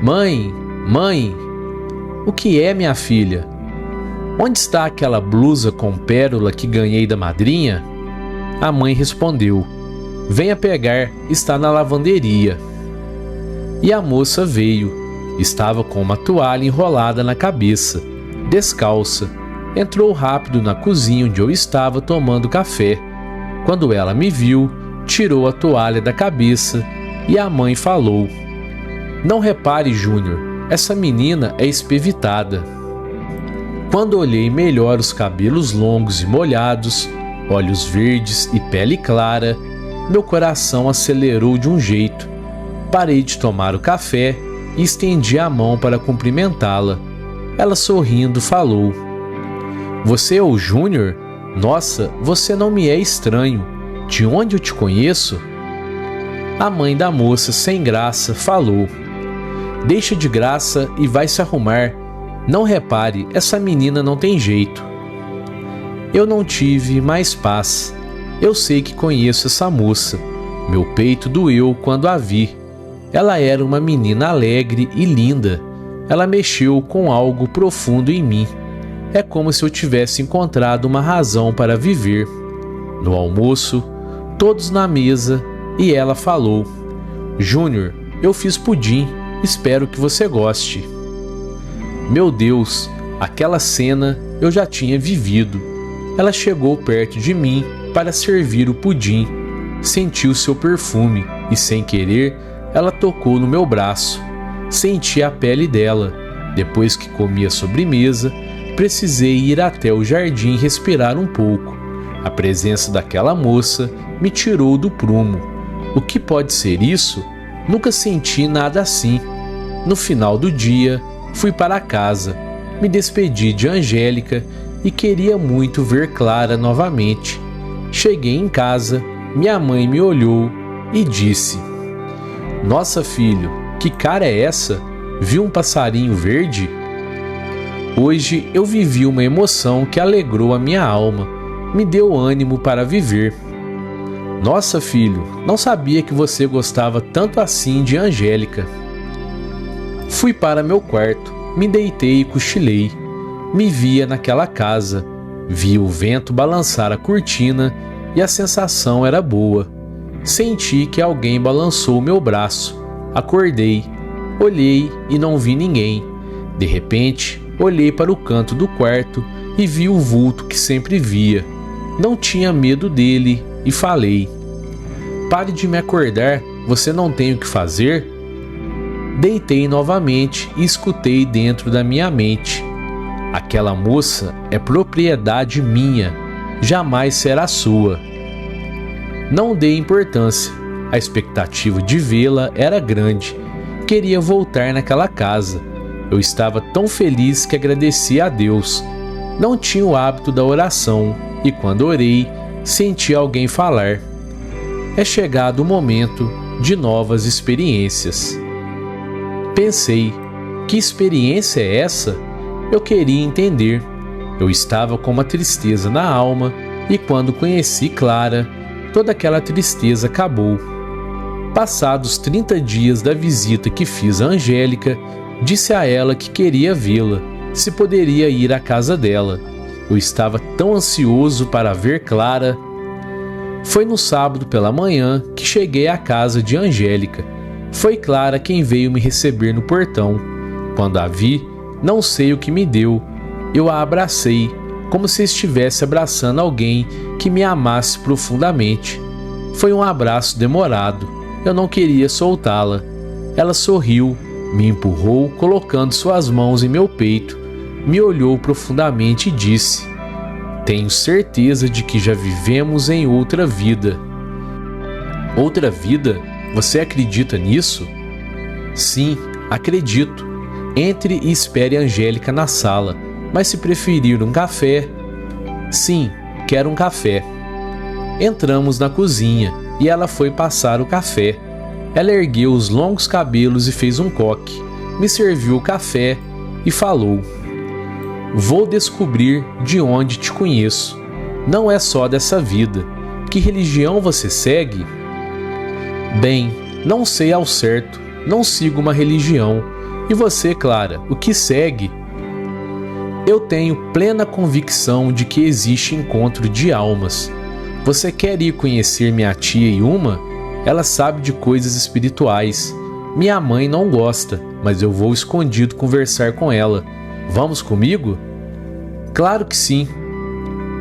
"Mãe, mãe!" "O que é, minha filha?" "Onde está aquela blusa com pérola que ganhei da madrinha?" A mãe respondeu: "Venha pegar, está na lavanderia." E a moça veio. Estava com uma toalha enrolada na cabeça, descalça. Entrou rápido na cozinha onde eu estava tomando café. Quando ela me viu, tirou a toalha da cabeça e a mãe falou: "Não repare, Júnior, essa menina é espevitada." Quando olhei melhor os cabelos longos e molhados, olhos verdes e pele clara, meu coração acelerou de um jeito. Parei de tomar o café e estendi a mão para cumprimentá-la. Ela, sorrindo, falou: "Você é o Júnior? Nossa, você não me é estranho. De onde eu te conheço?" A mãe da moça, sem graça, falou: "Deixa de graça e vai se arrumar. Não repare, essa menina não tem jeito." Eu não tive mais paz. Eu sei que conheço essa moça. Meu peito doeu quando a vi. Ela era uma menina alegre e linda. Ela mexeu com algo profundo em mim. É como se eu tivesse encontrado uma razão para viver. No almoço, todos na mesa, e ela falou: "Júnior, eu fiz pudim. Espero que você goste." Meu Deus, aquela cena eu já tinha vivido. Ela chegou perto de mim para servir o pudim. Senti o seu perfume e, sem querer, ela tocou no meu braço. Senti a pele dela. Depois que comi a sobremesa, precisei ir até o jardim respirar um pouco. A presença daquela moça me tirou do prumo. O que pode ser isso? Nunca senti nada assim. No final do dia, fui para casa. Me despedi de Angélica e queria muito ver Clara novamente. Cheguei em casa, minha mãe me olhou e disse: "Nossa, filho, que cara é essa? Viu um passarinho verde?" Hoje eu vivi uma emoção que alegrou a minha alma, me deu ânimo para viver. "Nossa, filho, não sabia que você gostava tanto assim de Angélica." Fui para meu quarto, me deitei e cochilei. Me via naquela casa, vi o vento balançar a cortina e a sensação era boa. Senti que alguém balançou meu braço. Acordei, olhei e não vi ninguém. De repente, olhei para o canto do quarto e vi o vulto que sempre via. Não tinha medo dele e falei: "Pare de me acordar, você não tem o que fazer?" Deitei novamente e escutei dentro da minha mente: "Aquela moça é propriedade minha, jamais será sua." Não dei importância. A expectativa de vê-la era grande. Queria voltar naquela casa. Eu estava tão feliz que agradeci a Deus. Não tinha o hábito da oração e, quando orei, senti alguém falar: "É chegado o momento de novas experiências." Pensei: que experiência é essa? Eu queria entender. Eu estava com uma tristeza na alma e, quando conheci Clara, toda aquela tristeza acabou. Passados 30 dias da visita que fiz a Angélica, disse a ela que queria vê-la, se poderia ir à casa dela. Eu estava tão ansioso para ver Clara. Foi no sábado pela manhã que cheguei à casa de Angélica. Foi Clara quem veio me receber no portão. Quando a vi, não sei o que me deu. Eu a abracei, como se estivesse abraçando alguém que me amasse profundamente. Foi um abraço demorado. Eu não queria soltá-la. Ela sorriu, me empurrou, colocando suas mãos em meu peito, me olhou profundamente e disse: "Tenho certeza de que já vivemos em outra vida." Outra vida? Você acredita nisso? Sim, acredito. Entre e espere a Angélica na sala, mas se preferir um café... Sim, quero um café. Entramos na cozinha e ela foi passar o café. Ela ergueu os longos cabelos e fez um coque, me serviu o café e falou: "Vou descobrir de onde te conheço. Não é só dessa vida. Que religião você segue?" "Bem, não sei ao certo. Não sigo uma religião. E você, Clara, o que segue?" "Eu tenho plena convicção de que existe encontro de almas. Você quer ir conhecer minha tia Yuma? Ela sabe de coisas espirituais. Minha mãe não gosta, mas eu vou escondido conversar com ela. Vamos comigo?" "Claro que sim."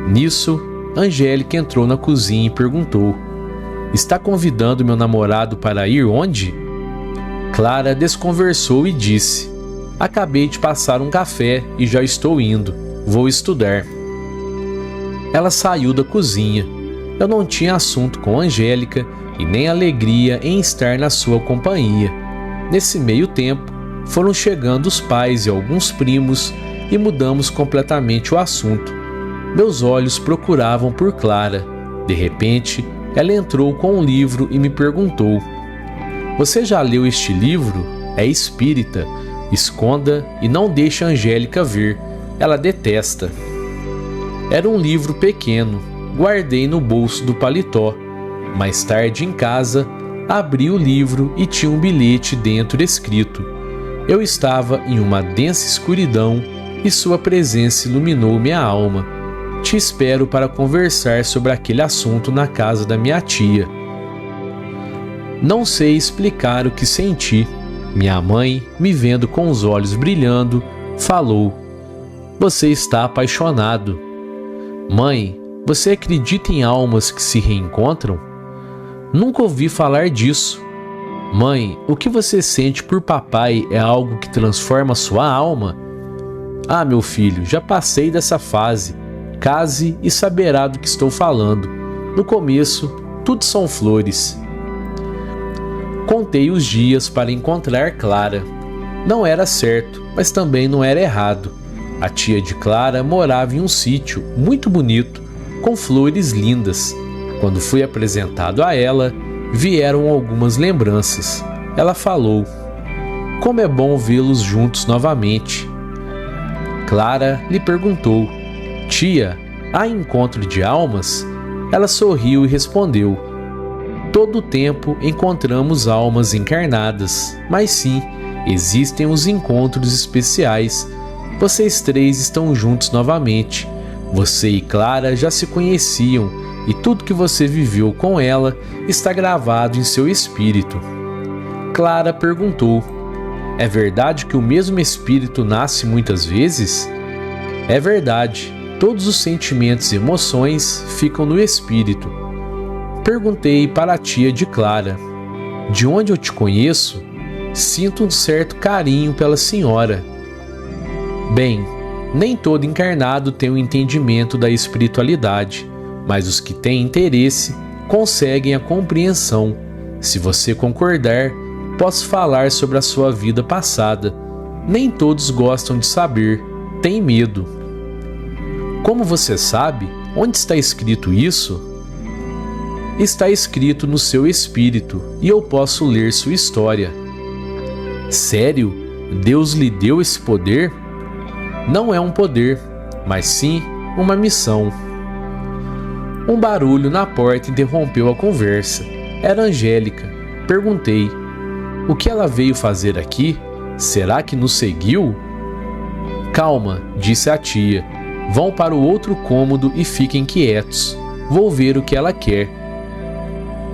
Nisso, Angélica entrou na cozinha e perguntou: "Está convidando meu namorado para ir onde?" Clara desconversou e disse: "Acabei de passar um café e já estou indo. Vou estudar." Ela saiu da cozinha. Eu não tinha assunto com Angélica e nem alegria em estar na sua companhia. Nesse meio tempo, foram chegando os pais e alguns primos e mudamos completamente o assunto. Meus olhos procuravam por Clara. De repente, ela entrou com um livro e me perguntou: "Você já leu este livro? É espírita. Esconda e não deixe a Angélica ver. Ela detesta." Era um livro pequeno. Guardei no bolso do paletó. Mais tarde em casa, abri o livro e tinha um bilhete dentro escrito: "Eu estava em uma densa escuridão e sua presença iluminou minha alma. Te espero para conversar sobre aquele assunto na casa da minha tia." Não sei explicar o que senti. Minha mãe, me vendo com os olhos brilhando, falou: "Você está apaixonado." "Mãe, você acredita em almas que se reencontram?" "Nunca ouvi falar disso." "Mãe, o que você sente por papai é algo que transforma sua alma?" "Ah, meu filho, já passei dessa fase. Case e saberá do que estou falando. No começo, tudo são flores." Contei os dias para encontrar Clara. Não era certo, mas também não era errado. A tia de Clara morava em um sítio muito bonito, com flores lindas. Quando fui apresentado a ela, vieram algumas lembranças. Ela falou: "Como é bom vê-los juntos novamente." Clara lhe perguntou: "Tia, há encontro de almas?" Ela sorriu e respondeu: "Todo o tempo encontramos almas encarnadas, mas sim, existem os encontros especiais. Vocês três estão juntos novamente. Você e Clara já se conheciam e tudo que você viveu com ela está gravado em seu espírito." Clara perguntou: "É verdade que o mesmo espírito nasce muitas vezes?" "É verdade. Todos os sentimentos e emoções ficam no espírito." Perguntei para a tia de Clara: "De onde eu te conheço? Sinto um certo carinho pela senhora." "Bem, nem todo encarnado tem o entendimento da espiritualidade, mas os que têm interesse conseguem a compreensão. Se você concordar, posso falar sobre a sua vida passada. Nem todos gostam de saber, têm medo." "Como você sabe? Onde está escrito isso?" "Está escrito no seu espírito e eu posso ler sua história." "Sério? Deus lhe deu esse poder?" "Não é um poder, mas sim uma missão." Um barulho na porta interrompeu a conversa. Era Angélica. Perguntei: "O que ela veio fazer aqui? Será que nos seguiu?" "Calma", disse a tia. "Vão para o outro cômodo e fiquem quietos. Vou ver o que ela quer."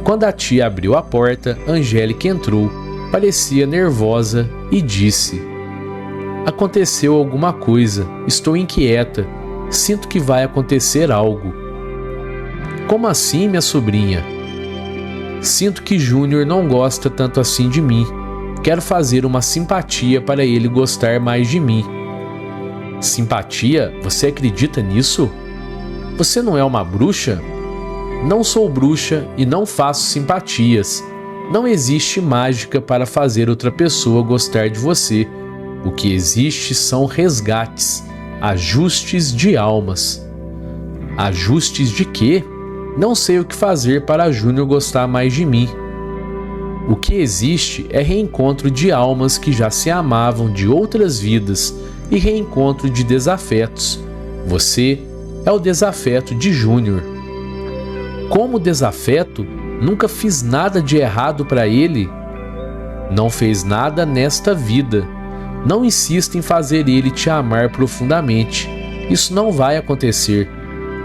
Quando a tia abriu a porta, Angélica entrou. parecia nervosa e disse: aconteceu alguma coisa, estou inquieta, sinto que vai acontecer algo. Como assim, minha sobrinha? Sinto que Júnior não gosta tanto assim de mim. Quero fazer uma simpatia para ele gostar mais de mim. Simpatia? Você acredita nisso? Você não é uma bruxa? Não sou bruxa e não faço simpatias. Não existe mágica para fazer outra pessoa gostar de você. O que existe são resgates, ajustes de almas. Ajustes de quê? Não sei o que fazer para Júnior gostar mais de mim. O que existe é reencontro de almas que já se amavam de outras vidas e reencontro de desafetos. Você é o desafeto de Júnior. Como desafeto, nunca fiz nada de errado para ele. Não fez nada nesta vida. Não insista em fazer ele te amar profundamente. Isso não vai acontecer.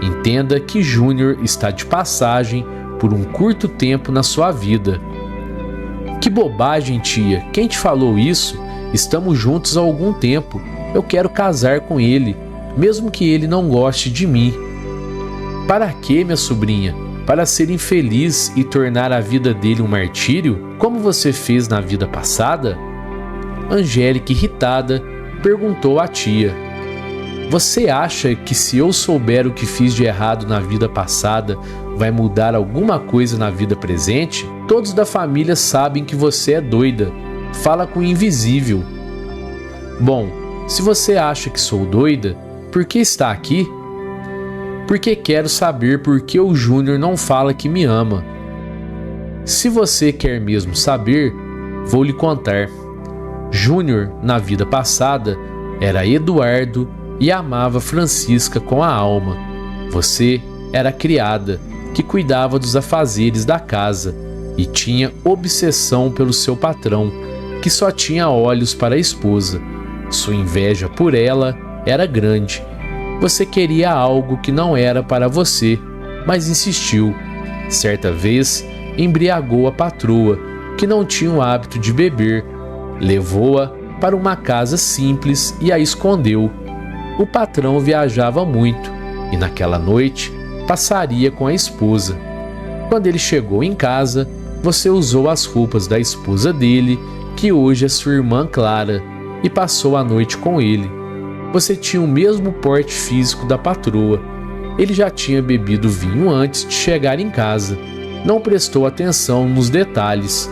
Entenda que Júnior está de passagem por um curto tempo na sua vida. Que bobagem, tia. Quem te falou isso? Estamos juntos há algum tempo. Eu quero casar com ele, mesmo que ele não goste de mim. Para quê, minha sobrinha? Para ser infeliz e tornar a vida dele um martírio, como você fez na vida passada? Angélica, irritada, perguntou à tia: você acha que se eu souber o que fiz de errado na vida passada, vai mudar alguma coisa na vida presente? Todos da família sabem que você é doida. Fala com o invisível. Bom, se você acha que sou doida, por que está aqui? Porque quero saber por que o Júnior não fala que me ama. Se você quer mesmo saber, vou lhe contar. Júnior, na vida passada, era Eduardo e amava Francisca com a alma. Você era a criada, que cuidava dos afazeres da casa e tinha obsessão pelo seu patrão, que só tinha olhos para a esposa. Sua inveja por ela era grande. Você queria algo que não era para você, mas insistiu. Certa vez, embriagou a patroa, que não tinha o hábito de beber. Levou-a para uma casa simples e a escondeu. O patrão viajava muito e naquela noite passaria com a esposa. Quando ele chegou em casa, você usou as roupas da esposa dele, que hoje é sua irmã Clara, e passou a noite com ele. Você tinha o mesmo porte físico da patroa. Ele já tinha bebido vinho antes de chegar em casa. Não prestou atenção nos detalhes.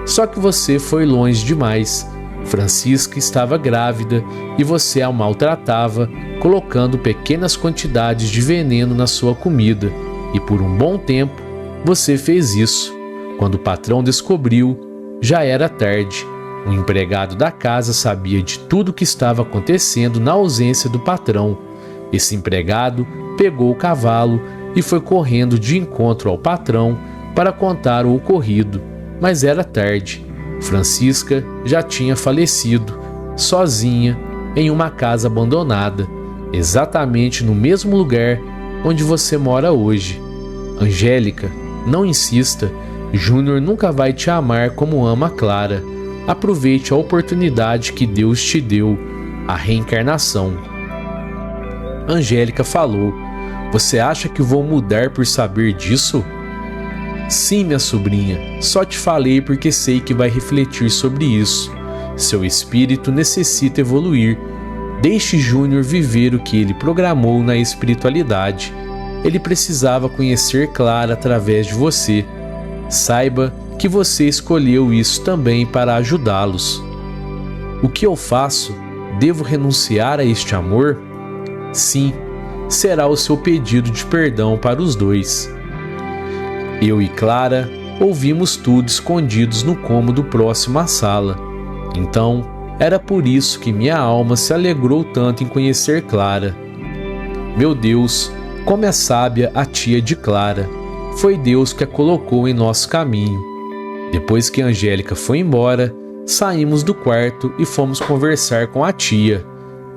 Só que você foi longe demais. Francisca estava grávida e você a maltratava, colocando pequenas quantidades de veneno na sua comida. E por um bom tempo, você fez isso. Quando o patrão descobriu, já era tarde. O empregado da casa sabia de tudo o que estava acontecendo na ausência do patrão. Esse empregado pegou o cavalo e foi correndo de encontro ao patrão para contar o ocorrido, mas era tarde. Francisca já tinha falecido, sozinha, em uma casa abandonada, exatamente no mesmo lugar onde você mora hoje. Angélica, não insista, Júnior nunca vai te amar como ama Clara. Aproveite a oportunidade que Deus te deu, a reencarnação. Angélica falou: você acha que vou mudar por saber disso? Sim, minha sobrinha, só te falei porque sei que vai refletir sobre isso. Seu espírito necessita evoluir. Deixe Júnior viver o que ele programou na espiritualidade. Ele precisava conhecer Clara através de você. Saiba que você escolheu isso também para ajudá-los. O que eu faço? Devo renunciar a este amor? Sim, será o seu pedido de perdão para os dois. Eu e Clara ouvimos tudo escondidos no cômodo próximo à sala. Então, era por isso que minha alma se alegrou tanto em conhecer Clara. Meu Deus, como é sábia a tia de Clara! Foi Deus que a colocou em nosso caminho. Depois que Angélica foi embora, saímos do quarto e fomos conversar com a tia.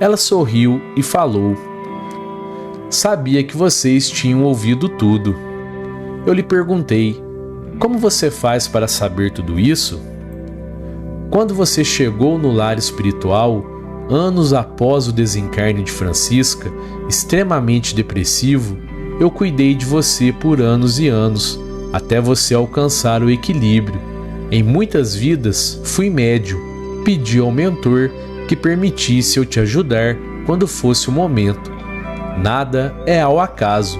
Ela sorriu e falou: sabia que vocês tinham ouvido tudo. Eu lhe perguntei: como você faz para saber tudo isso? Quando você chegou no lar espiritual, anos após o desencarne de Francisca, extremamente depressivo, eu cuidei de você por anos e anos, até você alcançar o equilíbrio. Em muitas vidas, fui médium, pedi ao mentor que permitisse eu te ajudar quando fosse o momento. Nada é ao acaso.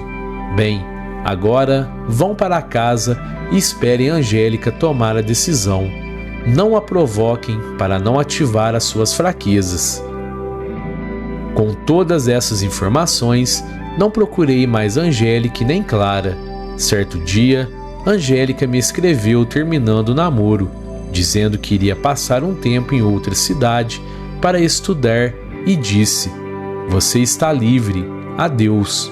Bem, agora vão para casa e esperem Angélica tomar a decisão. Não a provoquem para não ativar as suas fraquezas. Com todas essas informações, não procurei mais Angélica nem Clara. Certo dia, Angélica me escreveu terminando o namoro, dizendo que iria passar um tempo em outra cidade para estudar e disse: "Você está livre, adeus."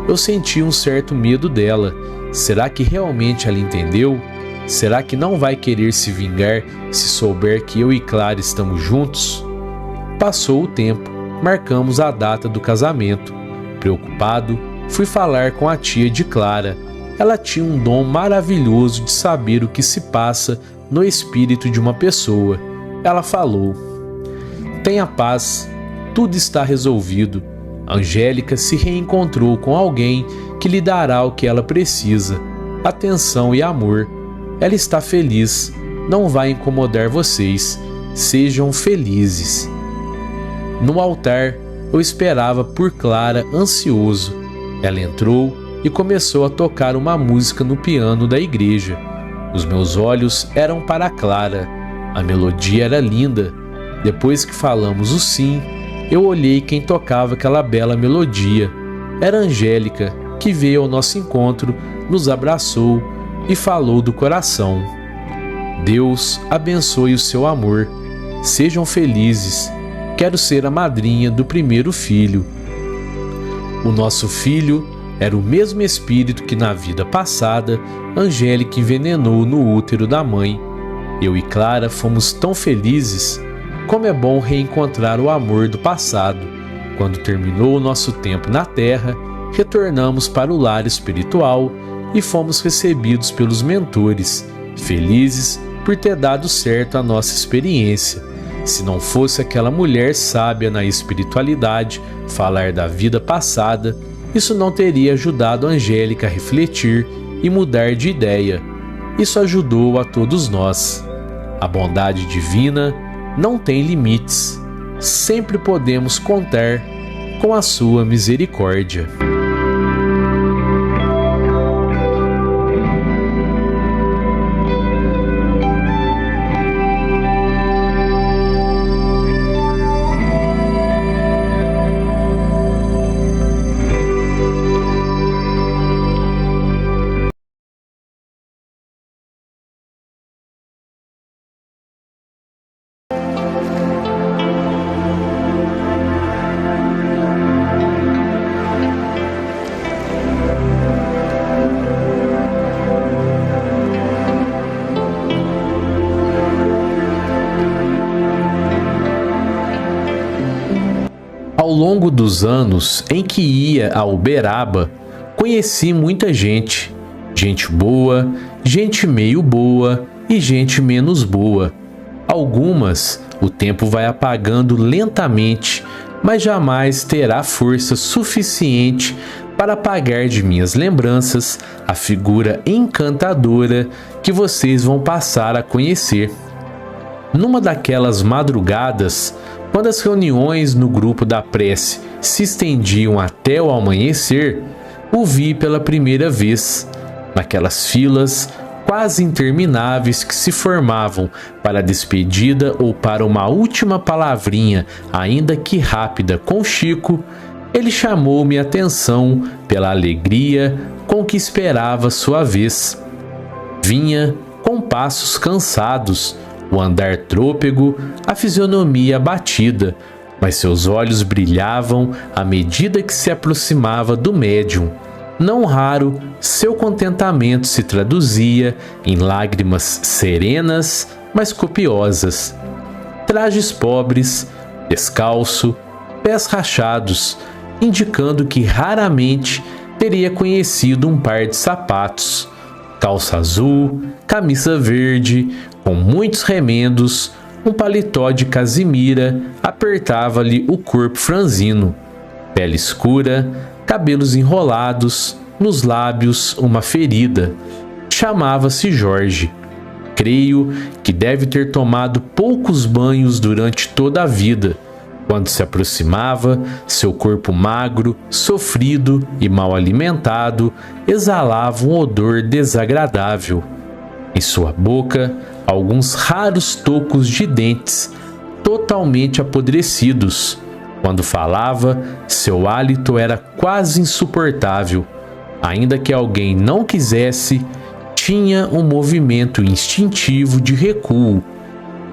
Eu senti um certo medo dela. Será que realmente ela entendeu? Será que não vai querer se vingar se souber que eu e Clara estamos juntos? Passou o tempo, marcamos a data do casamento. Preocupado, fui falar com a tia de Clara. Ela tinha um dom maravilhoso de saber o que se passa no espírito de uma pessoa. Ela falou: "Tenha paz, tudo está resolvido. Angélica se reencontrou com alguém que lhe dará o que ela precisa, atenção e amor. Ela está feliz, não vai incomodar vocês. Sejam felizes." No altar, eu esperava por Clara ansioso. Ela entrou e começou a tocar uma música no piano da igreja. Os meus olhos eram para Clara. A melodia era linda. Depois que falamos o sim, eu olhei quem tocava aquela bela melodia. Era Angélica, que veio ao nosso encontro, nos abraçou e falou do coração: "Deus abençoe o seu amor. Sejam felizes. Quero ser a madrinha do primeiro filho." O nosso filho era o mesmo espírito que na vida passada Angélica envenenou no útero da mãe. Eu e Clara fomos tão felizes. Como é bom reencontrar o amor do passado. Quando terminou o nosso tempo na Terra, retornamos para o lar espiritual e fomos recebidos pelos mentores, felizes por ter dado certo a nossa experiência. Se não fosse aquela mulher sábia na espiritualidade falar da vida passada, isso não teria ajudado a Angélica a refletir e mudar de ideia. Isso ajudou a todos nós. A bondade divina não tem limites. Sempre podemos contar com a sua misericórdia. Ao longo dos anos em que ia a Uberaba, conheci muita gente. Gente boa, gente meio boa e gente menos boa. Algumas o tempo vai apagando lentamente, mas jamais terá força suficiente para apagar de minhas lembranças a figura encantadora que vocês vão passar a conhecer. Numa daquelas madrugadas, quando as reuniões no grupo da prece se estendiam até o amanhecer, o vi pela primeira vez, naquelas filas quase intermináveis que se formavam para a despedida ou para uma última palavrinha, ainda que rápida, com Chico. Ele chamou minha atenção pela alegria com que esperava sua vez. Vinha com passos cansados, o andar trôpego, a fisionomia abatida, mas seus olhos brilhavam à medida que se aproximava do médium. Não raro, seu contentamento se traduzia em lágrimas serenas, mas copiosas. Trajes pobres, descalço, pés rachados, indicando que raramente teria conhecido um par de sapatos. calça azul, camisa verde, com muitos remendos, um paletó de casimira apertava-lhe o corpo franzino, pele escura, cabelos enrolados, nos lábios uma ferida. Chamava-se Jorge. Creio que deve ter tomado poucos banhos durante toda a vida. Quando se aproximava, seu corpo magro, sofrido e mal alimentado exalava um odor desagradável. Em sua boca, alguns raros tocos de dentes, totalmente apodrecidos. Quando falava, seu hálito era quase insuportável. Ainda que alguém não quisesse, tinha um movimento instintivo de recuo.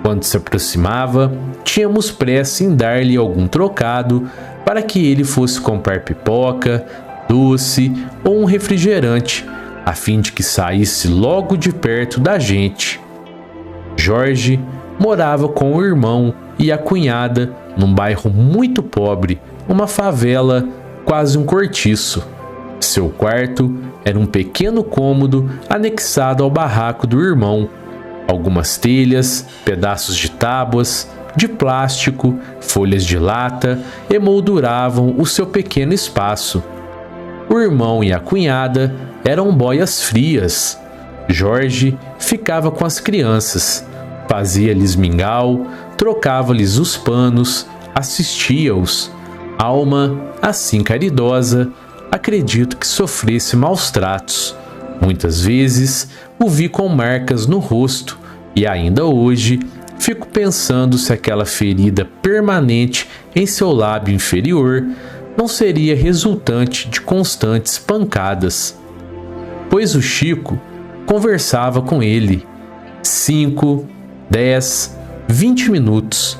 Quando se aproximava, tínhamos pressa em dar-lhe algum trocado para que ele fosse comprar pipoca, doce ou um refrigerante, a fim de que saísse logo de perto da gente. Jorge morava com o irmão e a cunhada num bairro muito pobre, uma favela, quase um cortiço. Seu quarto era um pequeno cômodo anexado ao barraco do irmão. Algumas telhas, pedaços de tábuas, de plástico, folhas de lata emolduravam o seu pequeno espaço. O irmão e a cunhada eram boias frias. Jorge ficava com as crianças, fazia-lhes mingau, trocava-lhes os panos, assistia-os. Alma, assim caridosa, acredito que sofresse maus tratos. Muitas vezes o vi com marcas no rosto e ainda hoje fico pensando se aquela ferida permanente em seu lábio inferior não seria resultante de constantes pancadas. Pois o Chico conversava com ele 5, 10, 20 minutos.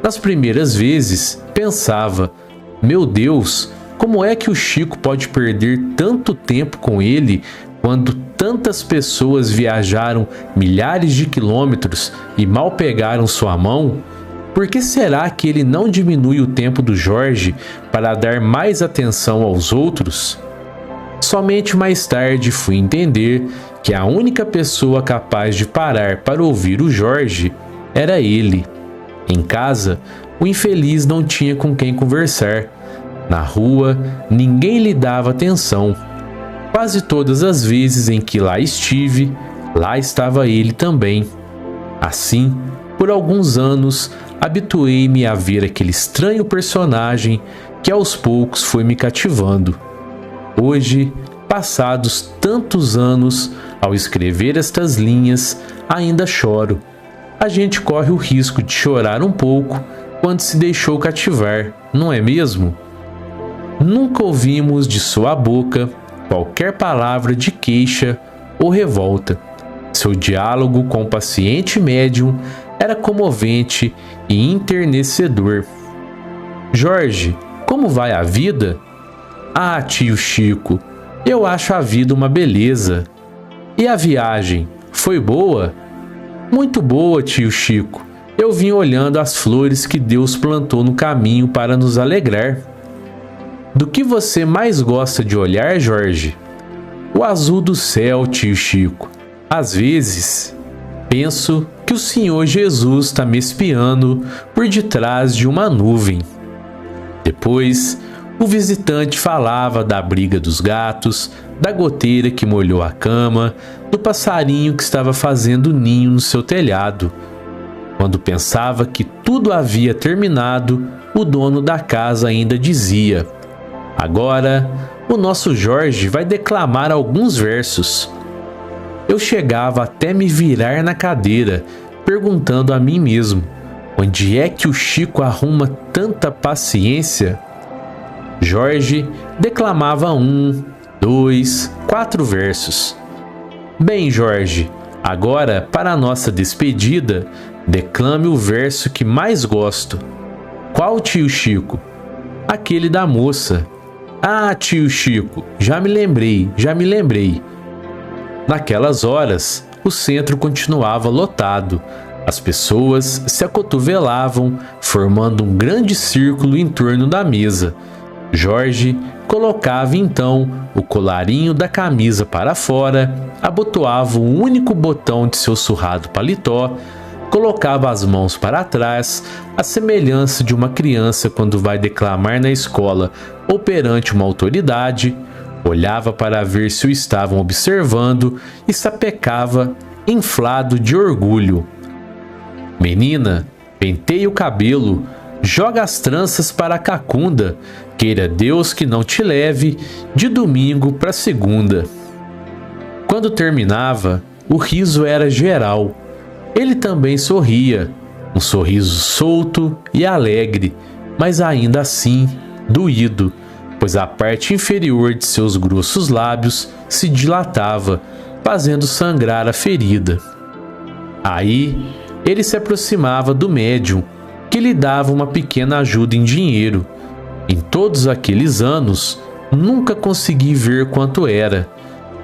Nas primeiras vezes pensava: meu Deus, como é que o Chico pode perder tanto tempo com ele quando tantas pessoas viajaram milhares de quilômetros e mal pegaram sua mão? Por que será que ele não diminui o tempo do Jorge para dar mais atenção aos outros? Somente mais tarde fui entender que a única pessoa capaz de parar para ouvir o Jorge era ele. Em casa, o infeliz não tinha com quem conversar. Na rua, ninguém lhe dava atenção. Quase todas as vezes em que lá estive, lá estava ele também. Assim, por alguns anos, habituei-me a ver aquele estranho personagem que aos poucos foi me cativando. Hoje, passados tantos anos, ao escrever estas linhas, ainda choro. A gente corre o risco de chorar um pouco quando se deixou cativar, não é mesmo? Nunca ouvimos de sua boca qualquer palavra de queixa ou revolta. Seu diálogo com o paciente médium era comovente e enternecedor. Jorge, como vai a vida? Ah, tio Chico, eu acho a vida uma beleza. E a viagem, foi boa? Muito boa, tio Chico. Eu vim olhando as flores que Deus plantou no caminho para nos alegrar. Do que você mais gosta de olhar, Jorge? O azul do céu, tio Chico. Às vezes, penso que o Senhor Jesus está me espiando por detrás de uma nuvem. Depois, o visitante falava da briga dos gatos, da goteira que molhou a cama, do passarinho que estava fazendo ninho no seu telhado. Quando pensava que tudo havia terminado, o dono da casa ainda dizia: agora, o nosso Jorge vai declamar alguns versos. Eu chegava até me virar na cadeira, perguntando a mim mesmo: onde é que o Chico arruma tanta paciência? Jorge declamava 1, 2, 4 versos. Bem, Jorge, agora, para a nossa despedida, declame o verso que mais gosto. Qual, tio Chico? Aquele da moça. Ah, tio Chico, já me lembrei. Naquelas horas, o centro continuava lotado. As pessoas se acotovelavam, formando um grande círculo em torno da mesa. Jorge colocava então o colarinho da camisa para fora, abotoava o único botão de seu surrado paletó, colocava as mãos para trás, à semelhança de uma criança quando vai declamar na escola ou perante uma autoridade, olhava para ver se o estavam observando e sapecava, inflado de orgulho. Menina, penteia o cabelo, joga as tranças para a cacunda, queira Deus que não te leve de domingo para segunda. Quando terminava, o riso era geral. Ele também sorria, um sorriso solto e alegre, mas ainda assim doído, pois a parte inferior de seus grossos lábios se dilatava, fazendo sangrar a ferida. Aí, ele se aproximava do médium, que lhe dava uma pequena ajuda em dinheiro. Em todos aqueles anos, nunca consegui ver quanto era.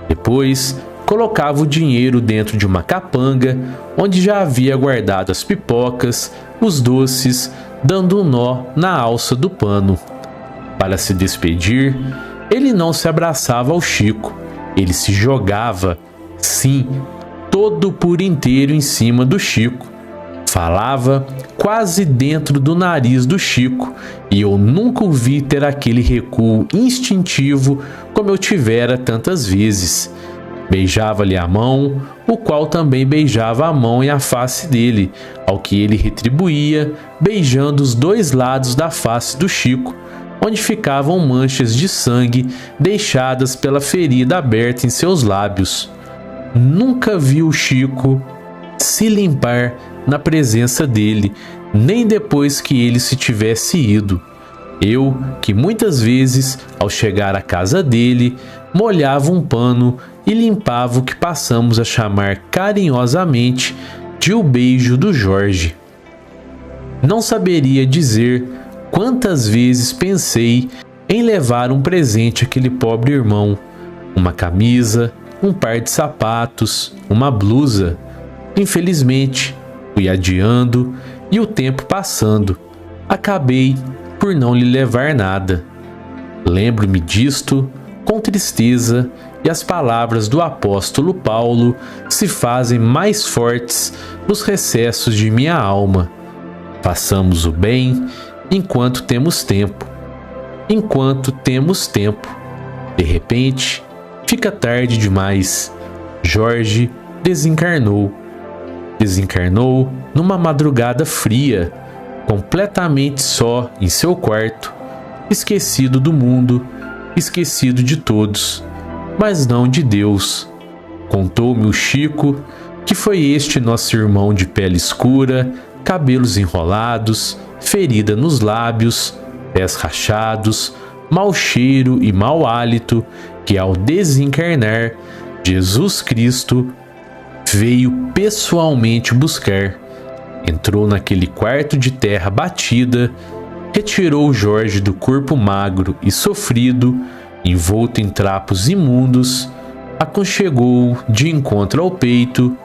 Depois, colocava o dinheiro dentro de uma capanga, onde já havia guardado as pipocas, os doces, dando um nó na alça do pano. Para se despedir, ele não se abraçava ao Chico, ele se jogava, sim, todo por inteiro em cima do Chico. Falava quase dentro do nariz do Chico, e eu nunca o vi ter aquele recuo instintivo como eu tivera tantas vezes. Beijava-lhe a mão, o qual também beijava a mão e a face dele, ao que ele retribuía, beijando os dois lados da face do Chico, onde ficavam manchas de sangue deixadas pela ferida aberta em seus lábios. Nunca vi o Chico se limpar na presença dele, nem depois que ele se tivesse ido. Eu, que muitas vezes, ao chegar à casa dele, molhava um pano e limpava o que passamos a chamar carinhosamente de o beijo do Jorge. Não saberia dizer quantas vezes pensei em levar um presente àquele pobre irmão, uma camisa, um par de sapatos, uma blusa. Infelizmente, fui adiando e o tempo passando, acabei por não lhe levar nada. Lembro-me disto com tristeza, e as palavras do apóstolo Paulo se fazem mais fortes nos recessos de minha alma. Façamos o bem enquanto temos tempo. Enquanto temos tempo. De repente, fica tarde demais. Jorge desencarnou. Desencarnou numa madrugada fria, completamente só em seu quarto, esquecido do mundo, esquecido de todos, mas não de Deus. Contou-me o Chico que foi este nosso irmão de pele escura, cabelos enrolados, ferida nos lábios, pés rachados, mau cheiro e mau hálito, que ao desencarnar, Jesus Cristo veio pessoalmente buscar. Entrou naquele quarto de terra batida, retirou Jorge do corpo magro e sofrido, envolto em trapos imundos, aconchegou-o de encontro ao peito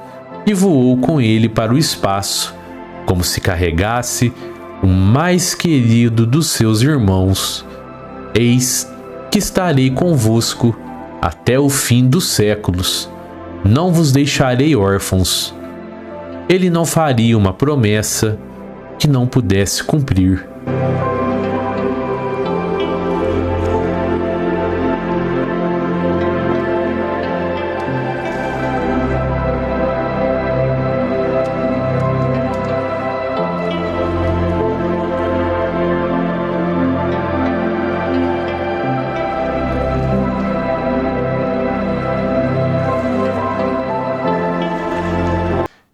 e voou com ele para o espaço, como se carregasse o mais querido dos seus irmãos. Eis que estarei convosco até o fim dos séculos. Não vos deixarei órfãos. Ele não faria uma promessa que não pudesse cumprir.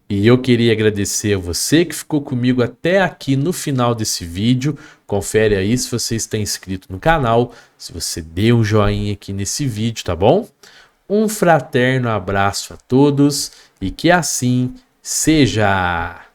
E eu queria agradecer a você que ficou comigo até aqui no final desse vídeo. Confere aí se você está inscrito no canal, se você deu um joinha aqui nesse vídeo, tá bom? Um fraterno abraço a todos e que assim seja!